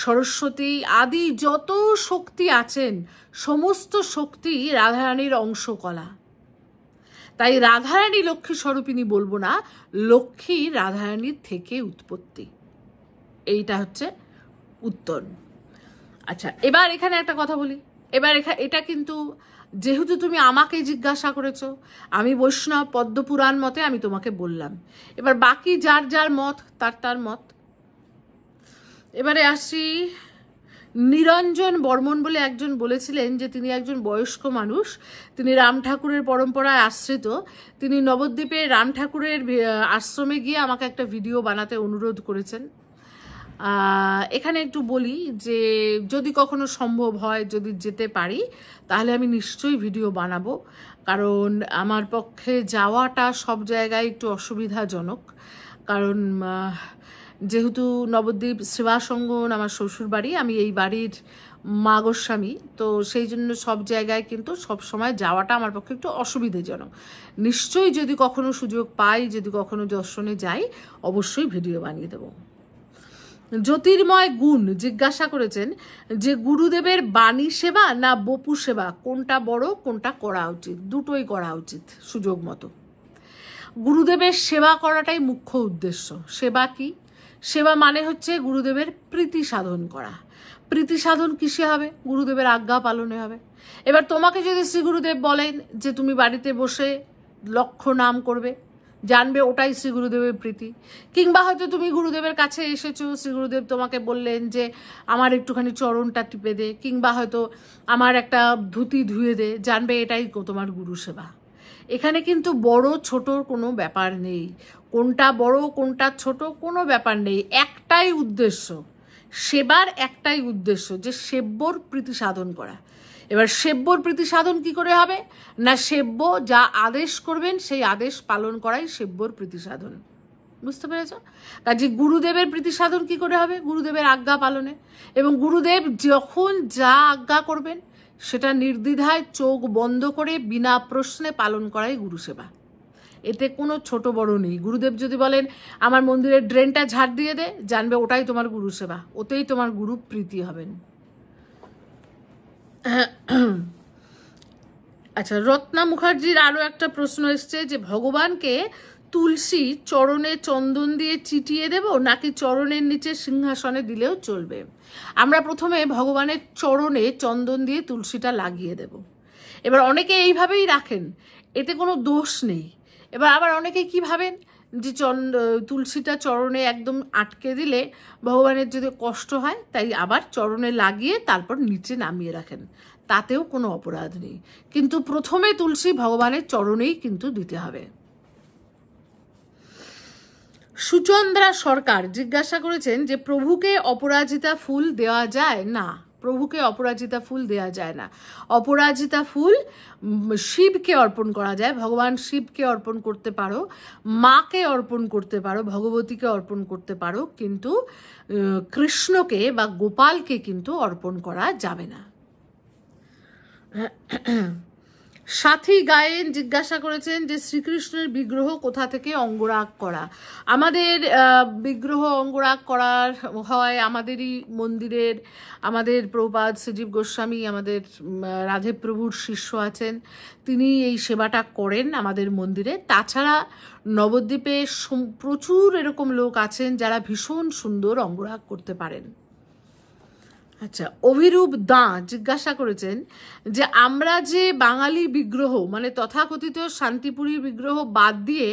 সরস্বতী আদি যত শক্তি আছেন সমস্ত শক্তি রাধারানীর অংশকলা। তাই রাধারানী লক্ষ্মী স্বরূপিণী বলবো না, লক্ষ্মী রাধারানীর থেকে উৎপত্তি। এইটা হচ্ছে উত্তর। আচ্ছা, এবার এখানে একটা কথা বলি। এবার এটা কিন্তু যেহেতু তুমি আমাকে জিজ্ঞাসা করেছো, আমি বৈষ্ণব পদ্মপুরাণ মতে আমি তোমাকে বললাম। এবার বাকি যার যার মত তার মত। এবারে আসি, নিরঞ্জন বর্মন বলে একজন বলেছিলেন যে তিনি একজন বয়স্ক মানুষ, তিনি রাম ঠাকুরের পরম্পরায় আশ্রিত। তিনি নবদ্বীপে রাম ঠাকুরের আশ্রমে গিয়ে আমাকে একটা ভিডিও বানাতে অনুরোধ করেছেন। এখানে একটু বলি যে যদি কখনো সম্ভব হয়, যদি যেতে পারি, তাহলে আমি নিশ্চয়ই ভিডিও বানাবো। কারণ আমার পক্ষে যাওয়াটা সব জায়গায় একটু অসুবিধাজনক। কারণ যেহেতু নবদ্বীপ সেবাসঙ্গন আমার শ্বশুর বাড়ি, আমি এই বাড়ির মা গোস্বামী, তো সেই জন্য সব জায়গায় কিন্তু সব সময় যাওয়াটা আমার পক্ষে একটু অসুবিধাজনক। নিশ্চয়ই যদি কখনো সুযোগ পাই, যদি কখনো দর্শনে যাই, অবশ্যই ভিডিও বানিয়ে দেবো। জ্যোতির্ময় গুণ জিজ্ঞাসা করেছেন যে গুরুদেবের বাণী সেবা না বপু সেবা, কোনটা বড়, কোনটা করা উচিত? দুটোই করা উচিত সুযোগ মতো। গুরুদেবের সেবা করাটাই মুখ্য উদ্দেশ্য। সেবা কি? সেবা মানে হচ্ছে গুরুদেবের প্রীতি সাধন করা। প্রীতি সাধন কিসে হবে? গুরুদেবের আজ্ঞা পালনে হবে। এবার তোমাকে যদি শ্রী গুরুদেব বলেন যে তুমি বাড়িতে বসে লক্ষ নাম করবে, জানবে ওটাই শ্রী গুরুদেবের প্রীতি। কিংবা হয়তো তুমি গুরুদেবের কাছে এসেছো, শ্রী গুরুদেব তোমাকে বললেন যে আমার একটুখানি চরণটা টিপে দে, কিংবা হয়তো আমার একটা ধুতি ধুয়ে দে, জানবে এটাই তোমার গুরু সেবা। এখানে কিন্তু বড় ছোটর কোনো ব্যাপার নেই, কোনটা বড় কোনটা ছোট কোনো ব্যাপার নেই। একটাই উদ্দেশ্য, সেবার একটাই উদ্দেশ্য, যে সেব্যর প্রীতি সাধন করা। এবার সেব্যর প্রীতি সাধন কি করে হবে? না, সেব্য যা আদেশ করবেন সেই আদেশ পালন করাই সেব্যর প্রীতি সাধন। বুঝতে পেরেছ? কাজে গুরুদেবের প্রীতি সাধন কি করে হবে? গুরুদেবের আজ্ঞা পালনে। এবং গুরুদেব যখন যা আজ্ঞা করবেন সেটা নির্দ্বিধায় চোখ বন্ধ করে বিনা প্রশ্নে পালন করাই গুরু সেবা। এতে কোনো ছোট বড় নেই। গুরুদেব যদি বলেন আমার মন্দিরের ড্রেনটা ঝাড় দিয়ে দে, জানবে ওটাই তোমার গুরু সেবা, ওতেই তোমার গুরু প্রীতি হবেন। আচ্ছা, রত্না মুখার্জির আরও একটা প্রশ্ন এসছে যে ভগবানকে তুলসী চরণে চন্দন দিয়ে চিটিয়ে দেব নাকি চরণের নিচে সিংহাসনে দিলেও চলবে? আমরা প্রথমে ভগবানের চরণে চন্দন দিয়ে তুলসীটা লাগিয়ে দেব। এবার অনেকে এইভাবেই রাখেন, এতে কোনো দোষ নেই। এবার আবার অনেকে কি ভাবেন যে তুলসীটা চরণে একদম আটকে দিলে ভগবানের যদি কষ্ট হয়, তাই আবার চরণে লাগিয়ে তারপর নিচে নামিয়ে রাখেন, তাতেও কোনো অপরাধ নেই। কিন্তু প্রথমে তুলসী ভগবানের চরণেই কিন্তু দিতে হবে। সুচন্দ্রা সরকার জিজ্ঞাসা করেছেন যে প্রভুকে অপরাজিতা ফুল দেওয়া যায়? না, প্রভুকে অপরাজিতা ফুল দেওয়া যায় না। অপরাজিতা ফুল শিবকে অর্পণ করা যায়, ভগবান শিবকে অর্পণ করতে পারো, মাকে অর্পণ করতে পারো, ভগবতীকে অর্পণ করতে পারো, কিন্তু কৃষ্ণকে বা গোপালকে কিন্তু অর্পণ করা যাবে না। সাথী গায়েন জিজ্ঞাসা করেছেন যে শ্রীকৃষ্ণের বিগ্রহ কোথা থেকে অঙ্গরাগ করা। আমাদের বিগ্রহ অঙ্গরাগ করার হয় আমাদেরই মন্দিরের, আমাদের প্রভুপাদ শ্রীজীব গোস্বামী আমাদের রাধে প্রভুর শিষ্য আছেন, তিনি এই সেবাটা করেন আমাদের মন্দিরে। তাছাড়া নবদ্বীপে প্রচুর এরকম লোক আছেন যারা ভীষণ সুন্দর অঙ্গরাগ করতে পারেন। আচ্ছা, অভিরূপ দাঁ জিজ্ঞাসা করেছেন যে আমরা যে বাঙালি বিগ্রহ মানে তথাকথিত শান্তিপুরী বিগ্রহ বাদ দিয়ে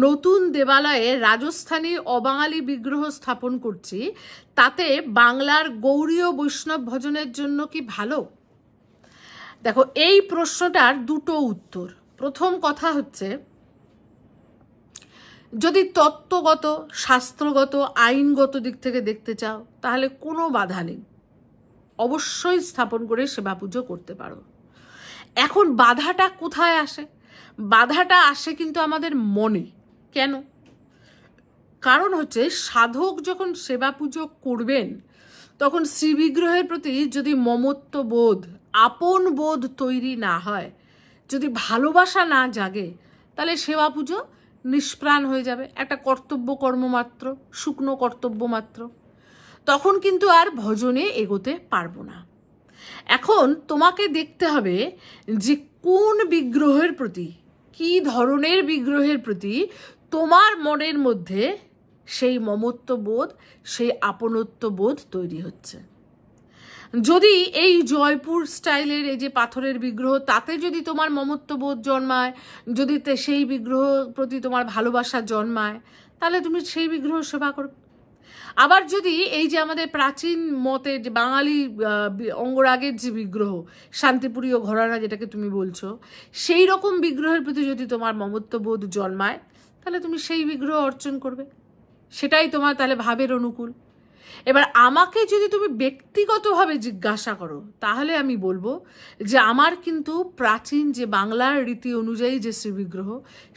নতুন দেবালয়ে রাজস্থানী অবাঙালি বিগ্রহ স্থাপন করছি, তাতে বাংলার গৌড়ীয় বৈষ্ণব ভজনের জন্য কি ভালো? দেখো, এই প্রশ্নটার দুটো উত্তর। প্রথম কথা হচ্ছে, যদি তত্ত্বগত শাস্ত্রগত আইনগত দিক থেকে দেখতে চাও তাহলে কোনো বাধা নেই, অবশ্যই স্থাপন করে সেবা পুজো করতে পারো। এখন বাধাটা কোথায় আসে? বাধাটা আসে কিন্তু আমাদের মনে। কেন? কারণ হচ্ছে সাধক যখন সেবা পুজো করবেন তখন শ্রীবিগ্রহের প্রতি যদি মমত্ব বোধ, আপন বোধ তৈরি না হয়, যদি ভালোবাসা না জাগে, তাহলে সেবা পুজো নিষ্প্রাণ হয়ে যাবে, একটা কর্তব্য কর্ম মাত্র, শুকনো কর্তব্য মাত্র। তখন কিন্তু আর ভজনে এগোতে পারবো না। এখন তোমাকে দেখতে হবে যে কোন বিগ্রহের প্রতি, কি ধরনের বিগ্রহের প্রতি তোমার মনের মধ্যে সেই মমত্ব বোধ, সেই আপনত্ব বোধ তৈরি হচ্ছে। যদি এই জয়পুর স্টাইলের এই যে পাথরের বিগ্রহ, তাতে যদি তোমার মমত্ব বোধ জন্মায়, যদি সেই বিগ্রহ প্রতি তোমার ভালোবাসা জন্মায়, তাহলে তুমি সেই বিগ্রহ সেবা করবে। আবার যদি এই যে আমাদের প্রাচীন মতে যে বাঙালি অঙ্গরাগের যে বিগ্রহ, শান্তিপুরীয় ঘরানা যেটাকে তুমি বলছো, সেই রকম বিগ্রহের প্রতি যদি তোমার মমত্ব বোধ জন্মায়, তাহলে তুমি সেই বিগ্রহ অর্চন করবে, সেটাই তোমার তাহলে ভাবের অনুকূল। এবার আমাকে যদি তুমি ব্যক্তিগতভাবে জিজ্ঞাসা করো, তাহলে আমি বলবো যে আমার কিন্তু প্রাচীন যে বাংলার রীতি অনুযায়ী যে শ্রীবিগ্রহ,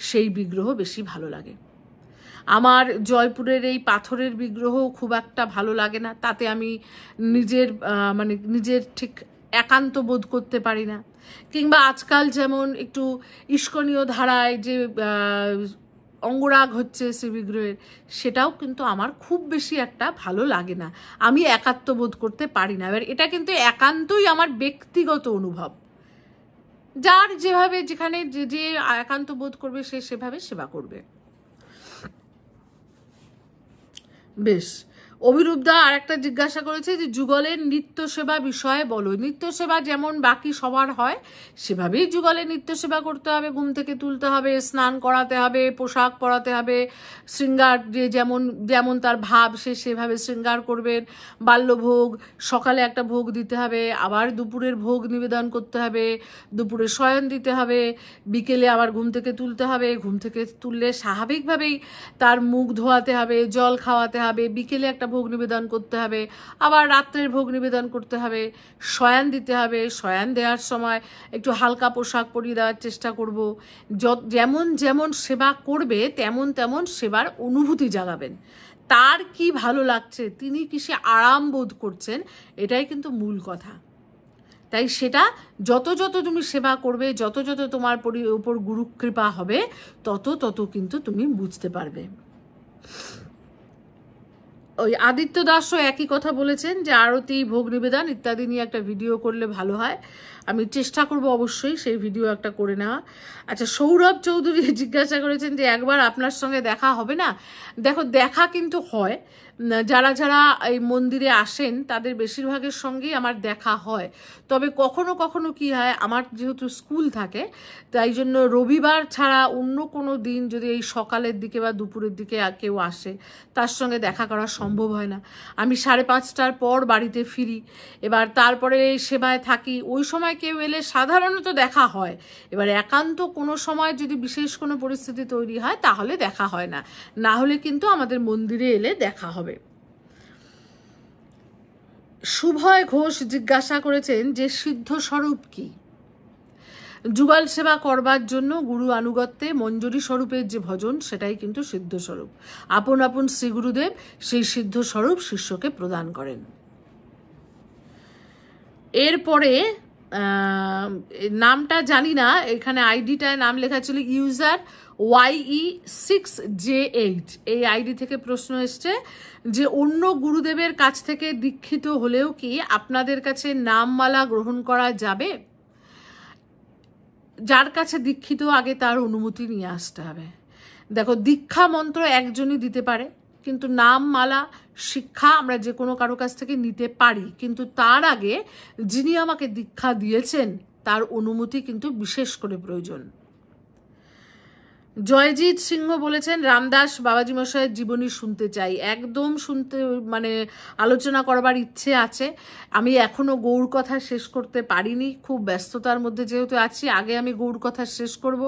সেই বিগ্রহ বেশি ভালো লাগে। আমার জয়পুরের এই পাথরের বিগ্রহ খুব একটা ভালো লাগে না, তাতে আমি নিজের ঠিক একান্ত বোধ করতে পারি না। কিংবা আজকাল যেমন একটু ইস্কনীয় ধারায় যে অঙ্গরাগ হচ্ছে শ্রীবিগ্রহের, সেটাও কিন্তু আমার খুব বেশি একটা ভালো লাগে না, আমি একাত্ম বোধ করতে পারি না। এবার এটা কিন্তু একান্তই আমার ব্যক্তিগত অনুভব, যার যেভাবে যেখানে যে একান্ত বোধ করবে সে সেভাবে সেবা করবে। বেশ, অভিরূপদা আর একটা জিজ্ঞাসা করেছে যে যুগলের নিত্য সেবা বিষয়ে বলো। নিত্য সেবা যেমন বাকি সবার হয় সেভাবেই যুগলের নিত্য সেবা করতে হবে। ঘুম থেকে তুলতে হবে, স্নান করাতে হবে, পোশাক পরাতে হবে, শৃঙ্গার যেমন তার ভাব সে সেভাবে শৃঙ্গার করবেন। বাল্যভোগ সকালে একটা ভোগ দিতে হবে, আবার দুপুরের ভোগ নিবেদন করতে হবে, দুপুরে শয়ন দিতে হবে, বিকেলে আবার ঘুম থেকে তুলতে হবে, ঘুম থেকে তুললে স্বাভাবিকভাবেই তার মুখ ধোয়াতে হবে, জল খাওয়াতে হবে, বিকেলে একটা ভোগ নিবেদন করতে হবে, আবার রাত্রের ভোগ নিবেদন করতে হবে, শয়ান দিতে হবে। শয়ান দেওয়ার সময় একটু হালকা পোশাক পরিয়ে দেওয়ার চেষ্টা করব। যেমন যেমন সেবা করবে তেমন তেমন সেবার অনুভূতি জাগাবেন। তার কি ভালো লাগছে, তিনি কিসে আরাম বোধ করছেন, এটাই কিন্তু মূল কথা। তাই সেটা যত যত তুমি সেবা করবে, যত যত তোমার উপর গুরুকৃপা হবে, তত তত কিন্তু তুমি বুঝতে পারবে। ওই আদিত্য দাসও একই কথা বলেছেন যে আরতি, ভোগ নিবেদন ইত্যাদি নিয়ে একটা ভিডিও করলে ভালো হয়। আমি চেষ্টা করব অবশ্যই সেই ভিডিও একটা করে নেওয়া। আচ্ছা, সৌরভ চৌধুরী জিজ্ঞাসা করেছেন যে একবার আপনার সঙ্গে দেখা হবে না? দেখো, দেখা কিন্তু হয়, যারা যারা এই মন্দিরে আসেন তাদের বেশিরভাগের সঙ্গেই আমার দেখা হয়। তবে কখনো কখনো কি হয়, আমার যেহেতু স্কুল থাকে, তাই জন্য রবিবার ছাড়া অন্য কোনো দিন যদি এই সকালের দিকে বা দুপুরের দিকে কেউ আসে, তার সঙ্গে দেখা করা সম্ভব হয় না। আমি 5:30টার পর বাড়িতে ফিরি, এবার তারপরে সেবায় থাকি। ওই সময় কেউ এলে সাধারণত দেখা হয়। এবার একান্ত কোনো সময় যদি বিশেষ কোনো পরিস্থিতি তৈরি হয় তাহলে দেখা হয় না, না হলে কিন্তু আমাদের মন্দিরে এলে দেখা হবে। শুভয় ঘোষ জিজ্ঞাসা করেছেন যে সিদ্ধ স্বরূপ কি? যুগল সেবা করবার জন্য গুরু আনুগত্যে মঞ্জুরি স্বরূপের যে ভজন, সেটাই কিন্তু সিদ্ধ স্বরূপ। আপন আপন শ্রী গুরুদেব সেই সিদ্ধ স্বরূপ শিষ্যকে প্রদান করেন। এরপরে নামটা জানি না, এখানে আইডিটায় নাম লেখা ছিল ইউজার YE6J8। এই আইডি থেকে প্রশ্ন এসছে যে অন্য গুরুদেবের কাছ থেকে দীক্ষিত হলেও কি আপনাদের কাছে নামমালা গ্রহণ করা যাবে? যার কাছে দীক্ষিত আগে তার অনুমতি নিয়ে আসতে হবে। দেখো, দীক্ষা মন্ত্র একজনই দিতে পারে, কিন্তু নাম মালা শিক্ষা আমরা যে কোনো কারো কাছ থেকে নিতে পারি, কিন্তু তার আগে যিনি আমাকে দীক্ষা দিয়েছেন তার অনুমতি কিন্তু বিশেষ করে প্রয়োজন। জয়জিৎ সিংহ বলেছেন রামদাস বাবাজি মশাইয়ের জীবনী শুনতে চাই। একদম শুনতে মানে আলোচনা করবার ইচ্ছে আছে। আমি এখনো গৌর কথা শেষ করতে পারিনি, খুব ব্যস্ততার মধ্যে যেহেতু আছি। আগে আমি গৌর কথা শেষ করব,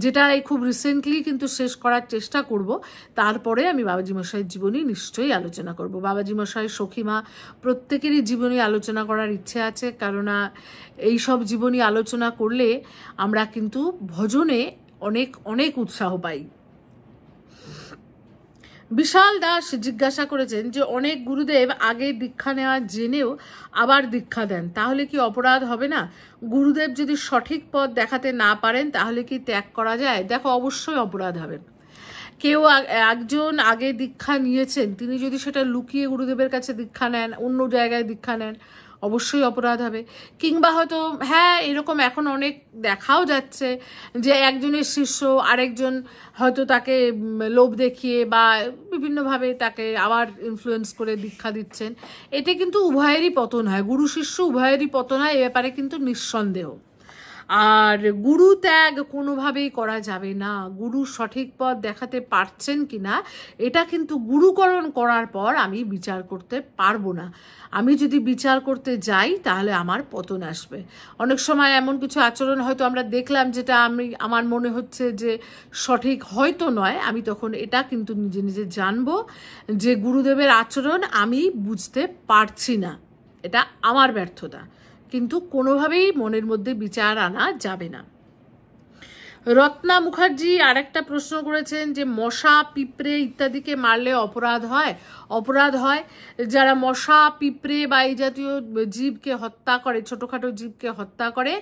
যেটা এই খুব রিসেন্টলি কিন্তু শেষ করার চেষ্টা করব। তারপরে আমি বাবাজি মশাইয়ের জীবনী নিশ্চয়ই আলোচনা করব। বাবাজি মশাই, সখীমা প্রত্যেকেরই জীবনী আলোচনা করার ইচ্ছে আছে, কেননা এইসব জীবনী আলোচনা করলে আমরা কিন্তু ভজনে অনেক অনেক উৎসাহ পাই। বিশাল দাস জিজ্ঞাসা করেছেন যে অনেক গুরুদেব আগে দীক্ষা নেওয়া জেনেও আবার দীক্ষা দেন, তাহলে কি অপরাধ হবে না? গুরুদেব যদি সঠিক পথ দেখাতে না পারেন তাহলে কি ত্যাগ করা যায়? দেখো, অবশ্যই অপরাধ হবে। কেউ একজন আগে দীক্ষা নিয়েছেন, তিনি যদি সেটা লুকিয়ে গুরুদেবের কাছে দীক্ষা নেন, অন্য জায়গায় দীক্ষা নেন, অবশ্যই অপরাধ হবে। কিংবা হয়তো হ্যাঁ, এরকম এখন অনেক দেখাও যাচ্ছে যে একজনের শিষ্য আরেকজন হয়তো তাকে লোভ দেখিয়ে বা বিভিন্নভাবে তাকে আবার ইনফ্লুয়েন্স করে দীক্ষা দিচ্ছেন। এতে কিন্তু উভয়েরই পতন হয়, গুরু শিষ্য উভয়েরই পতন হয়, এ ব্যাপারে কিন্তু নিঃসন্দেহ। আর গুরু ত্যাগ কোনোভাবেই করা যাবে না। গুরু সঠিক পথ দেখাতে পারছেন কিনা এটা কিন্তু গুরুকরণ করার পর আমি বিচার করতে পারবো না। আমি যদি বিচার করতে যাই তাহলে আমার পতন আসবে। অনেক সময় এমন কিছু আচরণ হয়তো আমরা দেখলাম যেটা আমার মনে হচ্ছে যে সঠিক হয়তো নয়, আমি তখন এটা কিন্তু নিজে নিজে জানবো যে গুরুদেবের আচরণ আমি বুঝতে পারছি না, এটা আমার ব্যর্থতা, কিন্তু কোনোভাবেই মনের মধ্যে বিচার আনা যাবে না। রত্না মুখার্জি আরেকটা প্রশ্ন করেছেন যে মশা পিঁপড়ে ইত্যাদিকে মারলে অপরাধ হয়? অপরাধ হয়। যারা মশা পিঁপড়ে বা এই জাতীয় জীবকে হত্যা করে, ছোটোখাটো জীবকে হত্যা করে,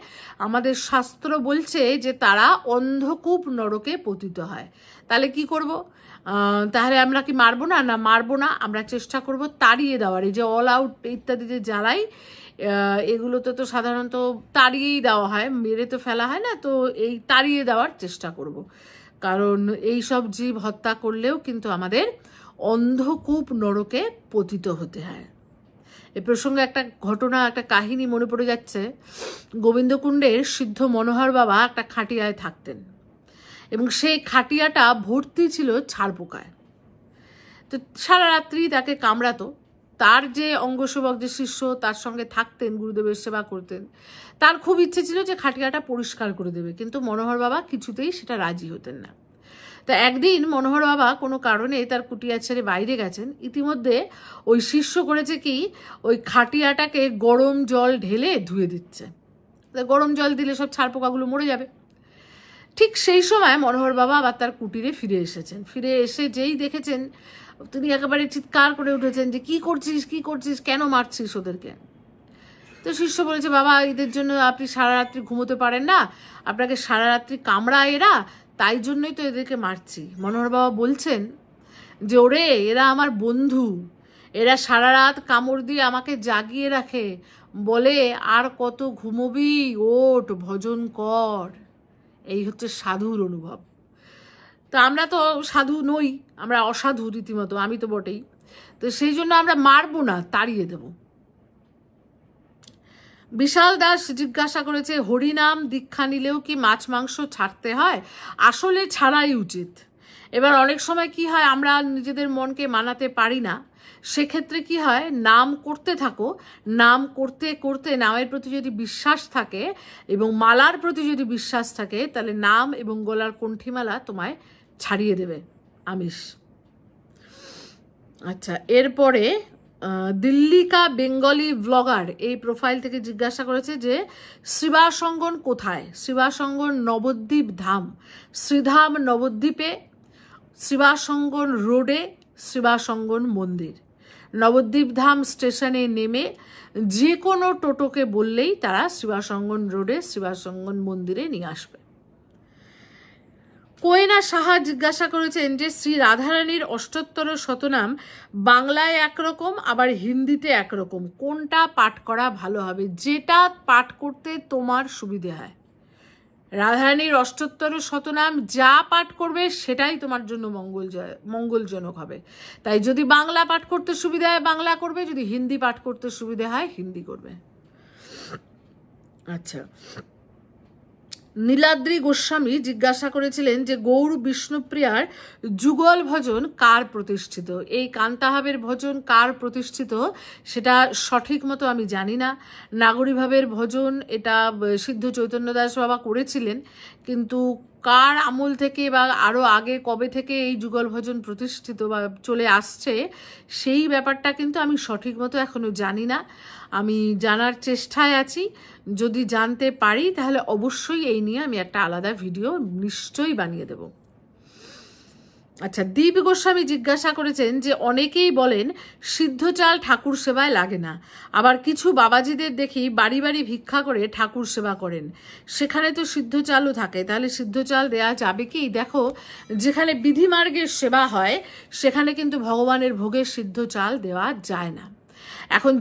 আমাদের শাস্ত্র বলছে যে তারা অন্ধকূপ নরকে পতিত হয়। তাহলে কি করব? তাহলে আমরা কি মারবো না? না, মারবো না, আমরা চেষ্টা করব তাড়িয়ে দেওয়ার। এই যে অল আউট ইত্যাদি যে জ্বালাই, এগুলোতে তো সাধারণত তাড়িয়েই দেওয়া হয়, মেরে তো ফেলা হয় না, তো এই তাড়িয়ে দেওয়ার চেষ্টা করব। কারণ এই সব জীব হত্যা করলেও কিন্তু আমাদের অন্ধকূপ নরকে পতিত হতে হয়। এ প্রসঙ্গে একটা ঘটনা, একটা কাহিনী মনে পড়ে যাচ্ছে। গোবিন্দকুণ্ডের সিদ্ধ মনোহর বাবা একটা খাটিয়ায় থাকতেন এবং সেই খাটিয়াটা ভর্তি ছিল ছারপোকায়। তো সারা রাত্রি তাকে কামড়াতো। তার যে অঙ্গসেবক, যে শিষ্য তার সঙ্গে থাকতেন, গুরুদেবের সেবা করতেন, তার খুব ইচ্ছে ছিল যে খাটিয়াটা পরিষ্কার করে দেবে, কিন্তু মনোহর বাবা কিছুতেই সেটা রাজি হতেন না। তা একদিন মনোহর বাবা কোনো কারণে তার কুটিয়া ছেড়ে বাইরে গেছেন। ইতিমধ্যে ওই শিষ্য করেছে কি, ওই খাটিয়াটাকে গরম জল ঢেলে ধুয়ে দিচ্ছে। গরম জল দিলে সব ছারপোকাগুলো মরে যাবে। ঠিক সেই সময় মনোহর বাবা আবার তার কুটিরে ফিরে এসেছেন। ফিরে এসে যেই দেখেছেন, তিনি একেবারে চিৎকার করে উঠেছেন যে কি করছিস, কি করছিস, কেন মারছিস ওদেরকে? তো শিষ্য বলেছে, বাবা এদের জন্য আপনি সারা রাত্রি ঘুমোতে পারেন না, আপনাকে সারা রাত্রি কামড়ায় এরা, তাই জন্যই তো এদেরকে মারছি। মনোহর বাবা বলছেন যে ওরে, এরা আমার বন্ধু, এরা সারা রাত কামড় দিয়ে আমাকে জাগিয়ে রাখে, বলে আর কত ঘুমোবি, ওঠ ভজন কর। এই হচ্ছে সাধুর অনুভব। তা আমরা তো সাধু নই, আমরা অসাধু রীতিমতো, আমি তো বটেই। তো সেই জন্য আমরা মারবো না, তাড়িয়ে দেব। বিশাল দাস জিজ্ঞাসা করেছে হরিনাম দীক্ষা নিলেও কি মাছ মাংস ছাড়তে হয়? আসলে ছাড়াই উচিত। এবার অনেক সময় কি হয়, আমরা নিজেদের মনকে মানাতে পারি না। সেক্ষেত্রে কি হয়, নাম করতে থাকো, নাম করতে করতে নামের প্রতি যদি বিশ্বাস থাকে এবং মালার প্রতি যদি বিশ্বাস থাকে, তাহলে নাম এবং গলার কণ্ঠিমালা তোমায় ছাড়িয়ে দেবে আমিষ। আচ্ছা, এরপরে দিল্লিকা বেঙ্গলি ব্লগার এই প্রোফাইল থেকে জিজ্ঞাসা করেছে যে শ্রীবাসঙ্গন কোথায়? শ্রীবাসঙ্গন নবদ্বীপ ধাম, শ্রীধাম নবদ্বীপে, শ্রীবাসঙ্গন রোডে শ্রীবাসঙ্গন মন্দির। নবদ্বীপ ধাম স্টেশনে নেমে যে কোনো টোটোকে বললেই তারা শ্রীবাসঙ্গন রোডে শ্রীবাসঙ্গন মন্দিরে নিয়ে আসবে। কোয়েনা সাহা জিজ্ঞাসা করেছেন যে শ্রী রাধারানীর অষ্টোত্তর শতনাম বাংলায় একরকম আবার হিন্দিতে একরকম, কোনটা পাঠ করা ভালো হবে? যেটা পাঠ করতে তোমার সুবিধে হয়। রাধারানীর অষ্টোত্তর শতনাম যা পাঠ করবে সেটাই তোমার জন্য মঙ্গলজনক হবে। তাই যদি বাংলা পাঠ করতে সুবিধা হয় বাংলা করবে, যদি হিন্দি পাঠ করতে সুবিধা হয় হিন্দি করবে। আচ্ছা, নীলাদ্রি গোস্বামী জিজ্ঞাসা করেছিলেন যে গৌর বিষ্ণুপ্রিয়ার যুগল ভজন কার প্রতিষ্ঠিত? এই কান্তাহাবের ভজন কার প্রতিষ্ঠিত সেটা সঠিক মতো আমি জানি না। নাগরীভাবের ভজন এটা সিদ্ধ চৈতন্যদাস বাবা করেছিলেন, কিন্তু কার আমল থেকে বা আরও আগে কবে থেকে এই যুগল ভজন প্রতিষ্ঠিত বা চলে আসছে সেই ব্যাপারটা কিন্তু আমি সঠিক মতো এখনও জানি না। আমি জানার চেষ্টায় আছি, যদি জানতে পারি তাহলে অবশ্যই এই নিয়ে আমি একটা আলাদা ভিডিও নিশ্চয়ই বানিয়ে দেব। আচ্ছা, দীপ গোস্বামী জিজ্ঞাসা করেছেন যে অনেকেই বলেন সিদ্ধ চাল ঠাকুর সেবায় লাগে না, আবার কিছু বাবাজিদের দেখি বাড়ি বাড়ি ভিক্ষা করে ঠাকুর সেবা করেন, সেখানে তো সিদ্ধ চালও থাকে, তাহলে সিদ্ধ চাল দেয়া যাবে কি? দেখো, যেখানে বিধিমার্গের সেবা হয় সেখানে কিন্তু ভগবানের ভোগের সিদ্ধ চাল দেওয়া যায় না। এখন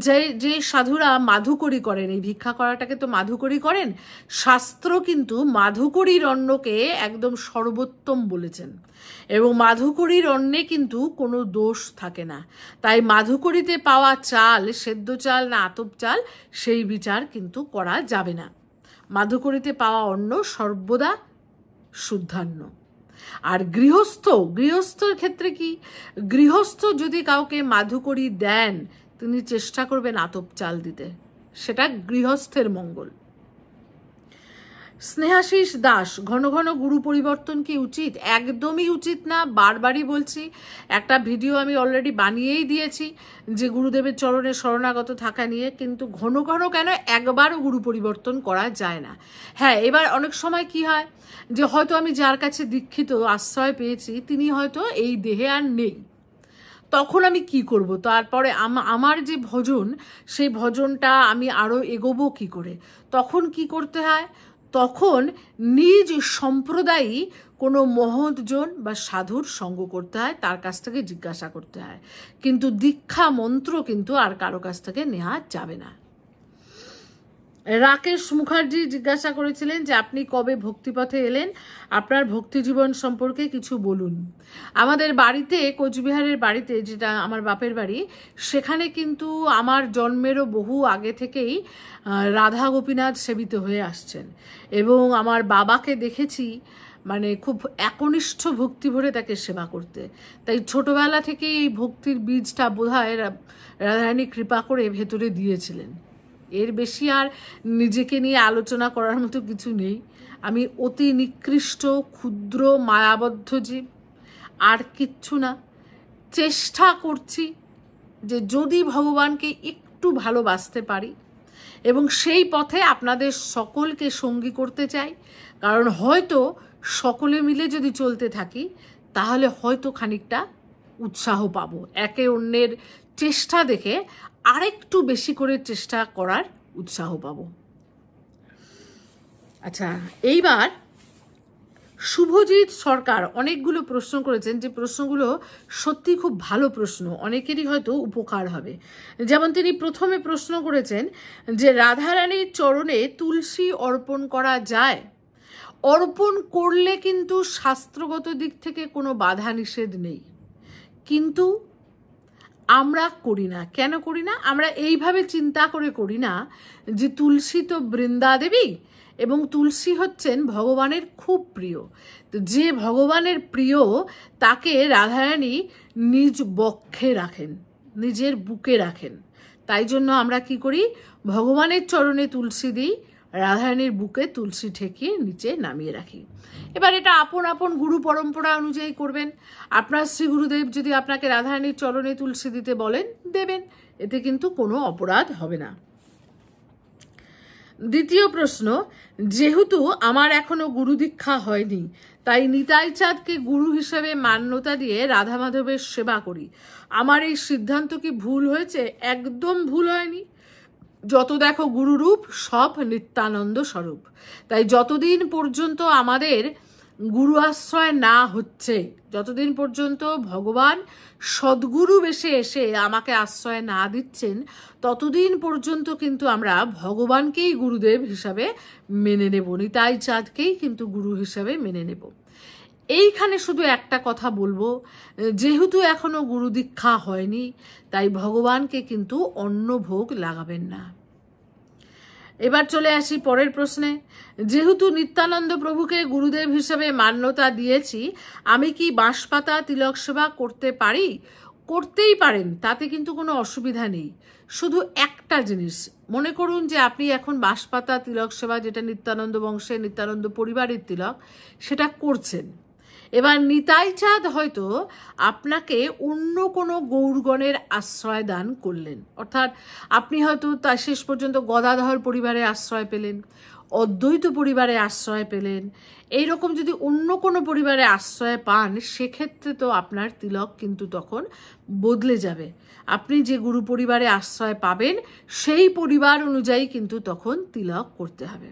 যে সাধুরা মাধুকরী করেন, এই ভিক্ষা করাটাকে তো মাধুকরী করেন, শাস্ত্র কিন্তু মাধুকরীর অন্নকে একদম সর্বোত্তম বলেছেন, এবং মাধুকরীর অন্নে কিন্তু কোনো দোষ থাকে না। তাই মাধুকরীতে পাওয়া চাল সেদ্ধ চাল না আতপ চাল সেই বিচার কিন্তু করা যাবে না। মাধুকরীতে পাওয়া অন্ন সর্বদা শুদ্ধান্ন। আর গৃহস্থর ক্ষেত্রে কি? গৃহস্থ যদি কাউকে মাধুকরী দেন তিনি চেষ্টা করবেন আতপ চাল দিতে, সেটা গৃহস্থের মঙ্গল। স্নেহাশিস দাস, ঘন ঘন গুরু পরিবর্তন কি উচিত? একদমই উচিত না, বারবারই বলছি। একটা ভিডিও আমি অলরেডি বানিয়েই দিয়েছি যে গুরুদেবের চরণে শরণাগত থাকা নিয়ে, কিন্তু ঘন ঘন কেন একবারও গুরু পরিবর্তন করা যায় না। হ্যাঁ, এবার অনেক সময় কি হয় যে হয়তো আমি যার কাছে দীক্ষিত আশ্রয় পেয়েছি তিনি হয়তো এই দেহে আর নেই, তখন আমি কি করব? তারপরে আমার যে ভজন সেই ভজনটা আমি আরও এগোবো কি করে? তখন কি করতে হয়? তখন নিজ সম্প্রদায়ী কোনো মহৎজন বা সাধুর সঙ্গ করতে হয়, তার কাছ থেকে জিজ্ঞাসা করতে হয়, কিন্তু দীক্ষা মন্ত্র কিন্তু আর কারো কাছ থেকে নেওয়া যাবে না। রাকেশ মুখার্জি জিজ্ঞাসা করেছিলেন যে আপনি কবে ভক্তিপথে এলেন, আপনার ভক্তি জীবন সম্পর্কে কিছু বলুন। আমাদের বাড়িতে, কোচবিহারের বাড়িতে, যেটা আমার বাপের বাড়ি, সেখানে কিন্তু আমার জন্মেরও বহু আগে থেকেই রাধা গোপীনাথ সেবিত হয়ে আসছেন, এবং আমার বাবাকে দেখেছি মানে খুব একনিষ্ঠ ভক্তি ভরে তাকে সেবা করতে। তাই ছোটবেলা থেকেই এই ভক্তির বীজটা বোধহয় রাধারানী কৃপা করে ভেতরে দিয়েছিলেন। এর বেশি আর নিজেকে নিয়ে আলোচনা করার মতো কিছু নেই। আমি অতি নিকৃষ্ট ক্ষুদ্র মায়াবদ্ধ জীব, আর কিচ্ছু না। চেষ্টা করছি যে যদি ভগবানকে একটু ভালোবাসতে পারি, এবং সেই পথে আপনাদের সকলকে সঙ্গী করতে চাই, কারণ হয়তো সকলে মিলে যদি চলতে থাকি তাহলে হয়তো খানিকটা উৎসাহ পাবো, একে অন্যের চেষ্টা দেখে আরেকটু বেশি করে চেষ্টা করার উৎসাহ পাবো। আচ্ছা, এইবার শুভজিৎ সরকার অনেকগুলো প্রশ্ন করেছেন, যে প্রশ্নগুলো সত্যি খুব ভালো প্রশ্ন, অনেকেরই হয়তো উপকার হবে। যেমন তিনি প্রথমে প্রশ্ন করেছেন যে রাধারানীর চরণে তুলসী অর্পণ করা যায়? অর্পণ করলে কিন্তু শাস্ত্রগত দিক থেকে কোনো বাধা নিষেধ নেই, কিন্তু আমরা করি না। কেন করি না? আমরা এইভাবে চিন্তা করে করি না যে তুলসী তো বৃন্দা দেবী, এবং তুলসী হচ্ছেন ভগবানের খুব প্রিয়। তো যে ভগবানের প্রিয় তাকে রাধারানী নিজ বক্ষে রাখেন, নিজের বুকে রাখেন। তাই জন্য আমরা কি করি? ভগবানের চরণে তুলসী দিই, রাধারানীর বুকে তুলসী ঠেকিয়ে নিচে নামিয়ে রাখি। এবার এটা আপন আপন গুরু পরম্পরা অনুযায়ী করবেন। আপনার শ্রী গুরুদেব যদি আপনাকে রাধারানীর চরণে তুলসী দিতে বলেন, দেবেন, এতে কিন্তু কোনো অপরাধ হবে না। দ্বিতীয় প্রশ্ন, যেহেতু আমার এখনো গুরু দীক্ষা হয়নি, তাই নিতাই চাঁদকে গুরু হিসেবে মান্যতা দিয়ে রাধা মাধবের সেবা করি। আমার এই সিদ্ধান্ত কি ভুল হয়েছে? একদম ভুল হয়নি। যত দেখো গুরুরূপ সব নিত্যানন্দ স্বরূপ। তাই যতদিন পর্যন্ত আমাদের গুরু আশ্রয় না হচ্ছে, যতদিন পর্যন্ত ভগবান সদ্গুরু বেশে এসে আমাকে আশ্রয় না দিচ্ছেন, ততদিন পর্যন্ত কিন্তু আমরা ভগবানকেই গুরুদেব হিসাবে মেনে নেব, নিতাই চাঁদকেই কিন্তু গুরু হিসাবে মেনে নেব। এইখানে শুধু একটা কথা বলবো, যেহেতু এখনো গুরু দীক্ষা হয়নি, তাই ভগবানকে কিন্তু অন্ন ভোগ লাগাবেন না। এবার চলে আসি পরের প্রশ্নে, যেহেতু নিত্যানন্দ প্রভুকে গুরুদেব হিসেবে মান্যতা দিয়েছি, আমি কি বাঁশপাতা তিলক সেবা করতে পারি? করতেই পারেন, তাতে কিন্তু কোনো অসুবিধা নেই। শুধু একটা জিনিস মনে করুন যে আপনি এখন বাঁশপাতা তিলক সেবা, যেটা নিত্যানন্দ বংশে নিত্যানন্দ পরিবারের তিলক, সেটা করছেন। এবার নিতাই চাঁদ হয়তো আপনাকে অন্য কোনো গৌরগণের আশ্রয় দান করলেন, অর্থাৎ আপনি হয়তো তার শেষ পর্যন্ত গদাধর পরিবারে আশ্রয় পেলেন, অদ্বৈত পরিবারে আশ্রয় পেলেন। এইরকম যদি অন্য কোনো পরিবারে আশ্রয় পান, সেক্ষেত্রে তো আপনার তিলক কিন্তু তখন বদলে যাবে। আপনি যে গুরু পরিবারে আশ্রয় পাবেন, সেই পরিবার অনুযায়ী কিন্তু তখন তিলক করতে হবে।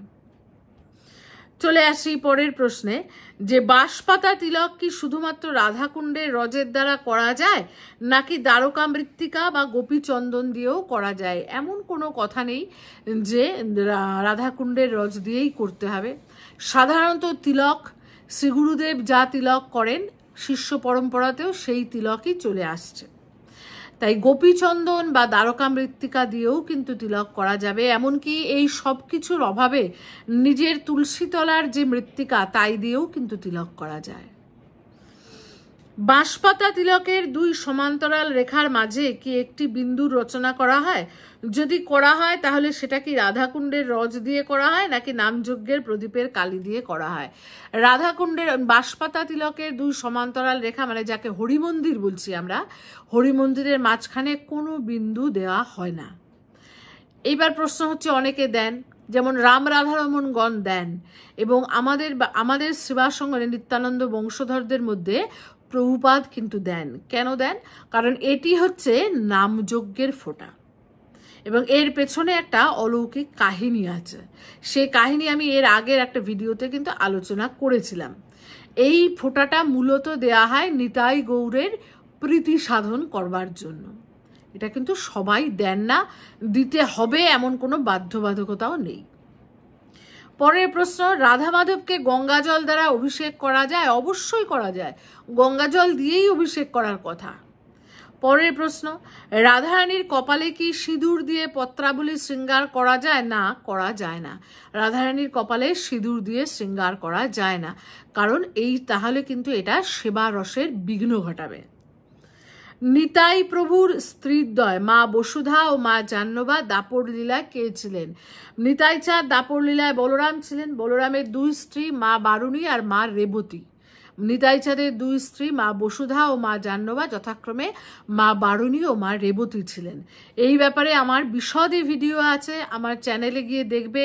চলে আসি পরের প্রশ্নে, যে বাঁশপাতা তিলক কি শুধুমাত্র রাধাকুণ্ডের রজের দ্বারা করা যায়, নাকি দ্বারকা মৃত্তিকা বা গোপীচন্দন দিয়েও করা যায়? এমন কোনো কথা নেই যে রাধাকুণ্ডের রজ দিয়েই করতে হবে। সাধারণত তিলক শ্রীগুরুদেব যা তিলক করেন, শিষ্য পরম্পরাতেও সেই তিলকই চলে আসছে। তাই গোপীচন্দন বা দ্বারকা মৃত্তিকা দিয়েও কিন্তু তিলক করা যাবে। এমনকি এই সব কিছুর অভাবে নিজের তুলসী তলার যে মৃত্তিকা, তাই দিয়েও কিন্তু তিলক করা যায়। বাঁশপাতা তিলকের দুই সমান্তরাল রেখার মাঝে কি একটি বিন্দুর রচনা করা হয়? যদি করা হয়, তাহলে সেটা কি রাধাকুণ্ডের রজ দিয়ে করা হয়, নাকি নামযজ্ঞের প্রদীপের কালি দিয়ে করা হয়? রাধাকুণ্ডের বাঁশপাতা তিলকের দুই সমান্তরাল রেখা, মানে যাকে হরিমন্দির বলছি আমরা, হরিমন্দিরের মাঝখানে কোনো বিন্দু দেওয়া হয় না। এইবার প্রশ্ন হচ্ছে, অনেকে দেন, যেমন রাম রাধারমণ গণ দেন, এবং আমাদের সেবাসঙ্গনে নিত্যানন্দ বংশধরদের মধ্যে প্রভুপাদ কিন্তু দেন। কেন দেন? কারণ এটি হচ্ছে নামযজ্ঞের ফোঁটা, এবং এর পেছনে একটা অলৌকিক কাহিনী আছে। সেই কাহিনী আমি এর আগের একটা ভিডিওতে কিন্তু আলোচনা করেছিলাম। এই ফোঁটাটা মূলত দেয়া হয় নিতাই গৌরের প্রীতি সাধন করবার জন্য। এটা কিন্তু সবাই দেন না, দিতে হবে এমন কোনো বাধ্যবাধকতাও নেই। পরের প্রশ্ন, রাধা মাধবকে গঙ্গা জল দ্বারা অভিষেক করা যায়? অবশ্যই করা যায়, গঙ্গা জল দিয়েই অভিষেক করার কথা। পরের প্রশ্ন, রাধারানীর কপালে কি সিঁদুর দিয়ে পত্রাবলী শৃঙ্গার করা যায়? না, করা যায় না। রাধারানীর কপালে সিঁদুর দিয়ে শৃঙ্গার করা যায় না, কারণ তাহলে কিন্তু এটা সেবা রসের বিঘ্ন ঘটাবে। নিতাই প্রভুর স্ত্রীদ্বয় মা বসুধা ও মা জাহ্নবা দাপর লীলায় কে ছিলেন? নিতাই চাঁদ দাপর লীলায় বলরাম ছিলেন। বলরামের দুই স্ত্রী মা বারুণী আর মা রেবতী। নিতাই চাঁদের দুই স্ত্রী মা বসুধা ও মা জাহ্নবা যথাক্রমে মা বারুণী ও মা রেবতী ছিলেন। এই ব্যাপারে আমার বিশদে ভিডিও আছে, আমার চ্যানেলে গিয়ে দেখবে।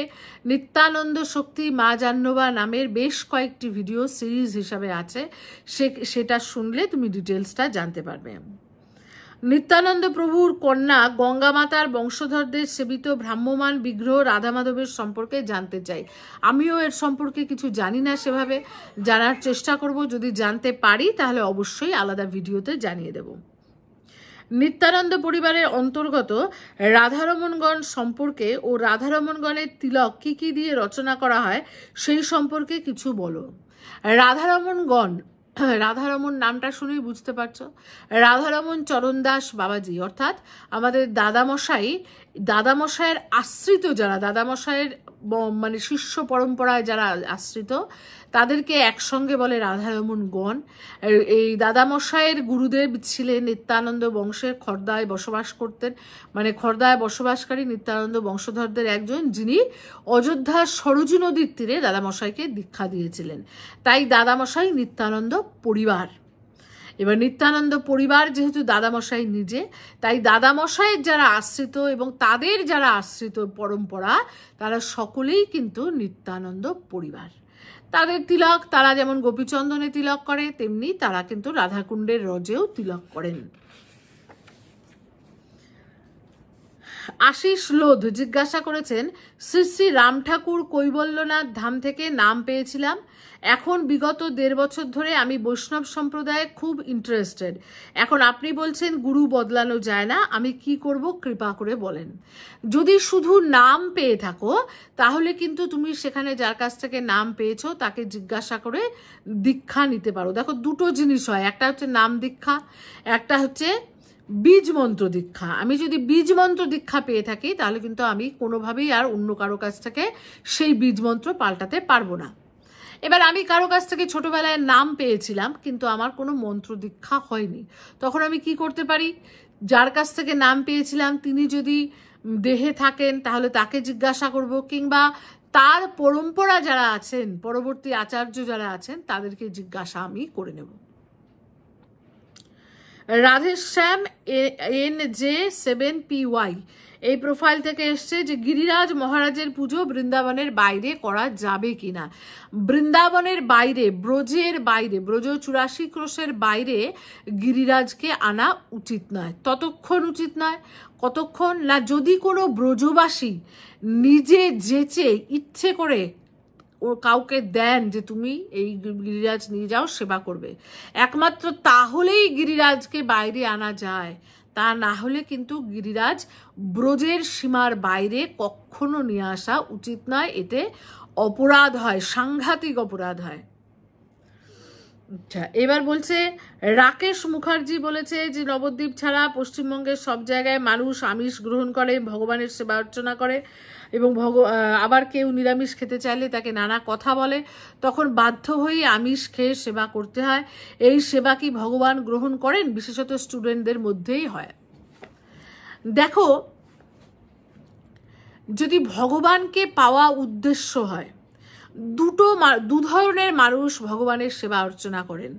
নিত্যানন্দ শক্তি মা জাহ্নবা নামের বেশ কয়েকটি ভিডিও সিরিজ হিসাবে আছে, সেটা শুনলে তুমি ডিটেলসটা জানতে পারবে। নিত্যানন্দ প্রভুর কন্যা গঙ্গা মাতার বংশধরদের সেবিত ভ্রাম্যমান বিগ্রহ রাধা মাধবের সম্পর্কে জানতে চাই। আমিও এর সম্পর্কে কিছু জানি না, সেভাবে জানার চেষ্টা করব। যদি জানতে পারি তাহলে অবশ্যই আলাদা ভিডিওতে জানিয়ে দেব। নিত্যানন্দ পরিবারের অন্তর্গত রাধারমণগণ সম্পর্কে ও রাধারমণগণের তিলক কি কি দিয়ে রচনা করা হয়, সেই সম্পর্কে কিছু বলো। রাধারমণগণ, রাধারমণ নামটা শুনেই বুঝতে পারছো, রাধারমণ চরণদাস বাবাজি, অর্থাৎ আমাদের দাদামশাইয়ের আশ্রিত যারা, দাদামশাইয়ের মানে শিষ্য পরম্পরায় যারা আশ্রিত, তাদেরকে একসঙ্গে বলে রাধারমণ গণ। এই দাদামশাইয়ের গুরুদেব ছিলেন নিত্যানন্দ বংশের খর্দায় বসবাস করতেন, মানে খর্দায় বসবাসকারী নিত্যানন্দ বংশধরদের একজন, যিনি অযোধ্যার সরজু নদীর তীরে দাদামশাইকে দীক্ষা দিয়েছিলেন। তাই দাদামশাই নিত্যানন্দ পরিবার। এবার নিত্যানন্দ পরিবার যেহেতু দাদামশাই নিজে, তাই দাদামশাইয়ের যারা আশ্রিত এবং তাদের যারা আশ্রিত পরম্পরা, তারা সকলেই কিন্তু নিত্যানন্দ পরিবার। তাদের তিলক তারা যেমন গোপীচন্দনে তিলক করে, তেমনি তারা কিন্তু রাধাকুণ্ডের রজেও তিলক করেন। আশিস লোধ জিজ্ঞাসা করেছেন, শ্রী শ্রী রাম ঠাকুর কৈবল্যনাথ ধাম থেকে নাম পেয়েছিলাম, এখন বিগত 1.5 বছর ধরে আমি বৈষ্ণব সম্প্রদায়ে খুব ইন্টারেস্টেড। এখন আপনি বলছেন গুরু বদলানো যায় না, আমি কি করব কৃপা করে বলেন। যদি শুধু নাম পেয়ে থাকো তাহলে কিন্তু তুমি সেখানে যার কাছ থেকে নাম পেয়েছো তাকে জিজ্ঞাসা করে দীক্ষা নিতে পারো। দেখো, দুটো জিনিস হয়, একটা হচ্ছে নাম দীক্ষা, একটা হচ্ছে বীজ মন্ত্র দীক্ষা। আমি যদি বীজ মন্ত্র দীক্ষা পেয়ে থাকি তাহলে কিন্তু আমি কোনোভাবেই আর অন্য কারো কাছ থেকে সেই বীজ মন্ত্র পাল্টাতে পারবো না। এবার আমি কারো কাছ থেকে ছোটবেলায় নাম পেয়েছিলাম কিন্তু আমার কোনো মন্ত্র দীক্ষা হয়নি, তখন আমি কি করতে পারি, যার কাছ থেকে নাম পেয়েছিলাম তিনি যদি দেহে থাকেন তাহলে তাকে জিজ্ঞাসা করব, কিংবা তার পরম্পরা যারা আছেন, পরবর্তী আচার্য যারা আছেন তাদেরকে জিজ্ঞাসা আমি করে নেব। রাধেশ্যাম NJ7PY এই প্রোফাইল থেকে এসছে যে গিরিরাজ মহারাজের পুজো বৃন্দাবনের বাইরে করা যাবে কিনা। বৃন্দাবনের বাইরে, ব্রজের বাইরে, ব্রজ 84 ক্রোশের বাইরে গিরিরাজকে আনা উচিত নয়। ততক্ষণ উচিত নয় কতক্ষণ না যদি কোনো ব্রজবাসী নিজে যেচে ইচ্ছে করে ও কাউকে দেন যে তুমি এই গিরিরাজ নিয়ে যাও সেবা করবে, একমাত্র তাহলেই গিরিরাজকে বাইরে আনা যায়। তা না হলে কিন্তু গিরিরাজ ব্রজের সীমার বাইরে কখনো নিয়ে আসা উচিত নয়, এতে অপরাধ হয়, সাংঘাতিক অপরাধ হয়। আচ্ছা, এবার বলছে রাকেশ মুখার্জি বলেছে যে নবদ্বীপ ছাড়া পশ্চিমবঙ্গের সব জায়গায় মানুষ আমিষ গ্রহণ করে, ভগবানের সেবা অর্চনা করে এবং আবার কেউ নিরামিষ খেতে চাইলে তাকে নানা কথা বলে, তখন বাধ্য হয়ে আমিষ খেয়ে সেবা করতে হয়। এই সেবা কি ভগবান গ্রহণ করেন? বিশেষত স্টুডেন্টদের মধ্যেই হয়। দেখো, যদি ভগবানকে পাওয়া উদ্দেশ্য হয়, দু ধরনের মানুষ ভগবানের সেবা অর্চনা করেন।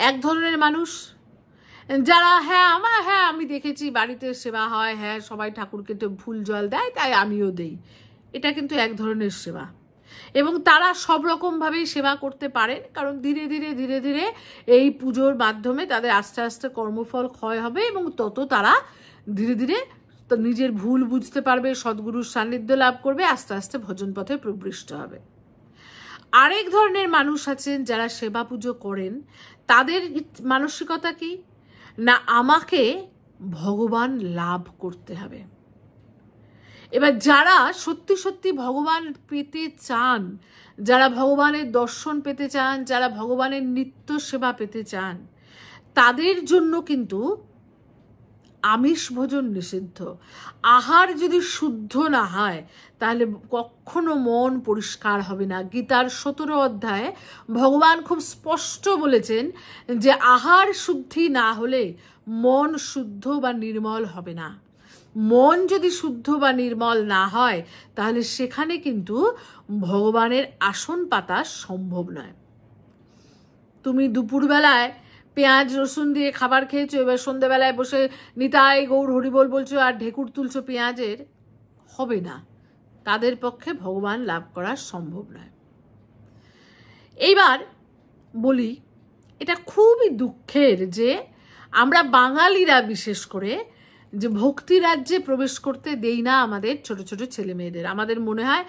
এক ধরনের মানুষ যারা আমি দেখেছি বাড়িতে সেবা হয়, হ্যাঁ সবাই ঠাকুরকে তো ফুল জল দেয় তাই আমিও দেই, এটা কিন্তু এক ধরনের সেবা এবং তারা সব রকমভাবেই সেবা করতে পারেন, কারণ ধীরে ধীরে ধীরে ধীরে এই পুজোর মাধ্যমে তাদের আস্তে আস্তে কর্মফল ক্ষয় হবে এবং তত তারা ধীরে ধীরে নিজের ভুল বুঝতে পারবে, সদ্গুরুর সান্নিধ্য লাভ করবে, আস্তে আস্তে ভজন পথে প্রবৃষ্ট হবে। আরেক ধরনের মানুষ আছেন যারা সেবা পুজো করেন, তাদের মানসিকতা কি না, আমাকে ভগবান লাভ করতে হবে। এবার যারা সত্যি সত্যি ভগবান পেতে চান, যারা ভগবানের দর্শন পেতে চান, যারা ভগবানের নিত্য সেবা পেতে চান, তাদের জন্য কিন্তু আমিষ ভোজন নিষিদ্ধ। আহার যদি শুদ্ধ না হয় তাহলে কখনো মন পরিষ্কার হবে না। গীতার 17 অধ্যায়ে ভগবান খুব স্পষ্ট বলেছেন যে আহার শুদ্ধি না হলে মন শুদ্ধ বা নির্মল হবে না। মন যদি শুদ্ধ বা নির্মল না হয় তাহলে সেখানে কিন্তু ভগবানের আসন পাতা সম্ভব নয়। তুমি দুপুরবেলায় পেঁয়াজ রসুন দিয়ে খাবার খেয়েছো, এবার সন্ধ্যেবেলায় বসে নিতাই গৌর হরিবোল বলছো আর ঢেকুর তুলছো পেঁয়াজের, হবে না। তাদের পক্ষে ভগবান লাভ করা সম্ভব নয়। এইবার বলি, এটা খুবই দুঃখের যে আমরা বাঙালিরা বিশেষ করে যে ভক্তি রাজ্যে প্রবেশ করতে দেই না আমাদের ছোট ছোট ছেলে মেয়েদের। আমাদের মনে হয়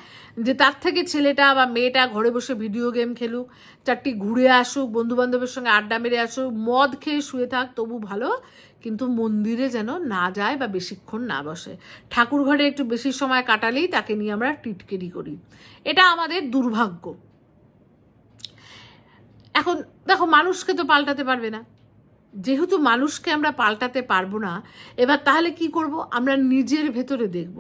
যে তার থেকে ছেলেটা বা মেয়েটা ঘরে বসে ভিডিও গেম খেলুক, চারটি ঘুরে আসুক, বন্ধু বান্ধবের সঙ্গে আড্ডা মেরে আসুক, মদ খেয়ে শুয়ে থাক, তবু ভালো, কিন্তু মন্দিরে যেন না যায় বা বেশিক্ষণ না বসে। ঠাকুর ঘরে একটু বেশি সময় কাটালেই তাকে নিয়ে আমরা টিটকেরি করি। এটা আমাদের দুর্ভাগ্য। এখন দেখো, মানুষকে তো পাল্টাতে পারবে না, যেহেতু মানুষকে আমরা পাল্টাতে পারবো না, এবার তাহলে কি করব, আমরা নিজের ভেতরে দেখব।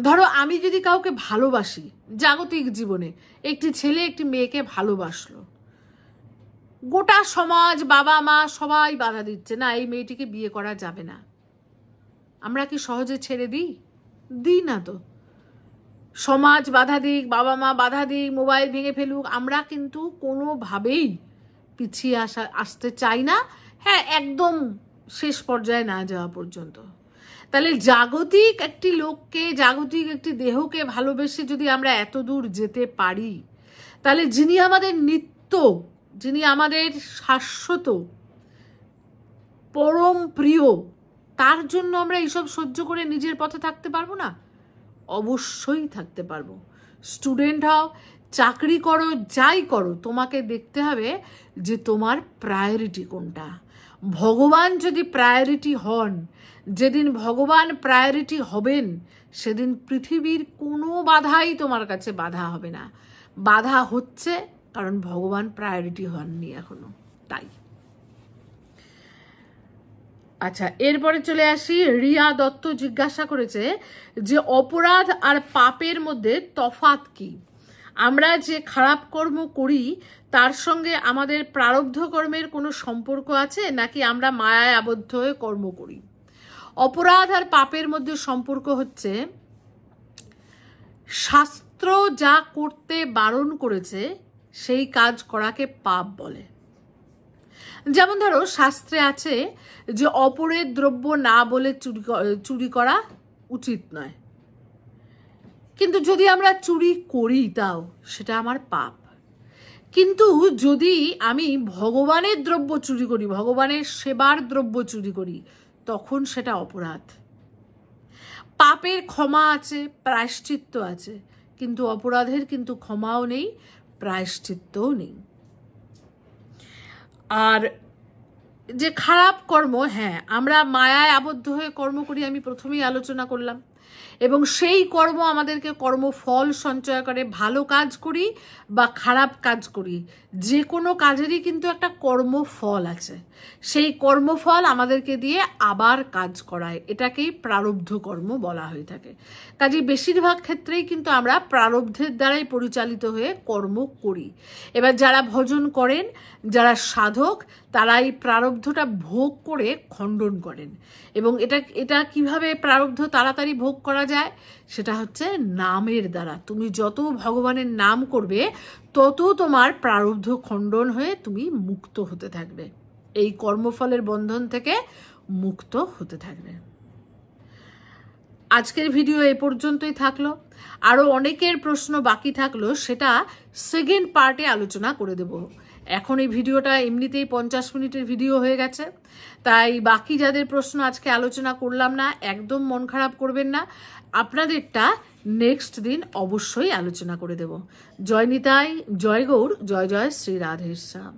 ধরো আমি যদি কাউকে ভালোবাসি, জাগতিক জীবনে একটি ছেলে একটি মেয়েকে ভালোবাসলো, গোটা সমাজ, বাবা মা সবাই বাধা দিচ্ছে, না এই মেয়েটিকে বিয়ে করা যাবে না, আমরা কি সহজে ছেড়ে দিই না তো। সমাজ বাধা দিক, বাবা মা বাধা দিক, মোবাইল ভেঙে ফেলুক, আমরা কিন্তু কোনোভাবেই পিছিয়ে আসতে চাই না, হ্যাঁ একদম শেষ পর্যায়ে না যাওয়া পর্যন্ত। তাহলে জাগতিক একটি লোককে, জাগতিক একটি দেহকে ভালোবেসে যদি আমরা এত দূর যেতে পারি, তাহলে যিনি আমাদের নিত্য, যিনি আমাদের শাশ্বত পরম প্রিয়, তার জন্য আমরা এইসব সহ্য করে নিজের পথে থাকতে পারবো না? অবশ্যই থাকতে পারবো। স্টুডেন্ট হও, চাকরি করো, যাই করো, তোমাকে দেখতে হবে যে তোমার প্রায়োরিটি কোনটা। ভগবান যদি প্রায়োরিটি হন, যেদিন ভগবান প্রায়োরিটি হবেন, সেদিন পৃথিবীর কোনো বাধাই তোমার কাছে বাধা হবে না। বাধা হচ্ছে কারণ ভগবান প্রায়োরিটি হননি এখনো, তাই। আচ্ছা, এরপরে চলে আসি। রিয়া দত্ত জিজ্ঞাসা করেছে যে অপরাধ আর পাপের মধ্যে তফাৎ কি? আমরা যে খারাপ কর্ম করি তার সঙ্গে আমাদের প্রারব্ধ কর্মের কোনো সম্পর্ক আছে, নাকি আমরা মায়ায় আবদ্ধ হয়ে কর্ম করি? অপরাধ আর পাপের মধ্যে সম্পর্ক হচ্ছে, শাস্ত্র যা করতে বারণ করেছে সেই কাজ করাকে পাপ বলে। যেমন ধরো, শাস্ত্রে আছে যে অপরের দ্রব্য না বলে চুরি করা উচিত নয়, কিন্তু যদি আমরা চুরি করি তাও সেটা আমার পাপ। কিন্তু যদি আমি ভগবানের দ্রব্য চুরি করি, ভগবানের সেবার দ্রব্য চুরি করি, তখন সেটা অপরাধ। পাপের ক্ষমা আছে, প্রায়শ্চিত্ত আছে, কিন্তু অপরাধের কিন্তু ক্ষমাও নেই, প্রায়শ্চিত্তও নেই। আর যে খারাপ কর্ম, হ্যাঁ আমরা মায়ায় আবদ্ধ হয়ে কর্ম করি, আমি প্রথমেই আলোচনা করলাম, এবং সেই কর্ম আমাদেরকে কর্মফল সঞ্চয় করে। ভালো কাজ করি বা খারাপ কাজ করি, যে কোনো কাজেরই কিন্তু একটা কর্মফল আছে। সেই কর্মফল আমাদেরকে দিয়ে আবার কাজ করায়, এটাকেই প্রারব্ধ কর্ম বলা হয়ে থাকে। কাজেই বেশিরভাগ ক্ষেত্রেই কিন্তু আমরা প্রারব্ধের দ্বারাই পরিচালিত হয়ে কর্ম করি। এবার যারা ভজন করেন, যারা সাধক, তারা এই প্রারব্ধটা ভোগ করে খণ্ডন করেন। এবং এটা কিভাবে প্রারব্ধ তাড়াতাড়ি ভোগ করা যায়, সেটা হচ্ছে নামের দ্বারা। তুমি যত ভগবানের নাম করবে, তত তোমার প্রারব্ধ খণ্ডন হয়ে তুমি মুক্ত হতে থাকবে, এই কর্মফলের বন্ধন থেকে মুক্ত হতে থাকবে। আজকের ভিডিও এ পর্যন্তই থাকলো। আরও অনেকের প্রশ্ন বাকি থাকলো, সেটা সেকেন্ড পার্টে আলোচনা করে দেব। এখন এই ভিডিওটা এমনিতেই 50 মিনিটের ভিডিও হয়ে গেছে, তাই বাকি যাদের প্রশ্ন আজকে আলোচনা করলাম না, একদম মন খারাপ করবেন না, আপনাদেরটা নেক্সট দিন অবশ্যই আলোচনা করে দেব। জয় নিতাই, জয় গৌর, জয় জয় শ্রী রাধেশ্যাম।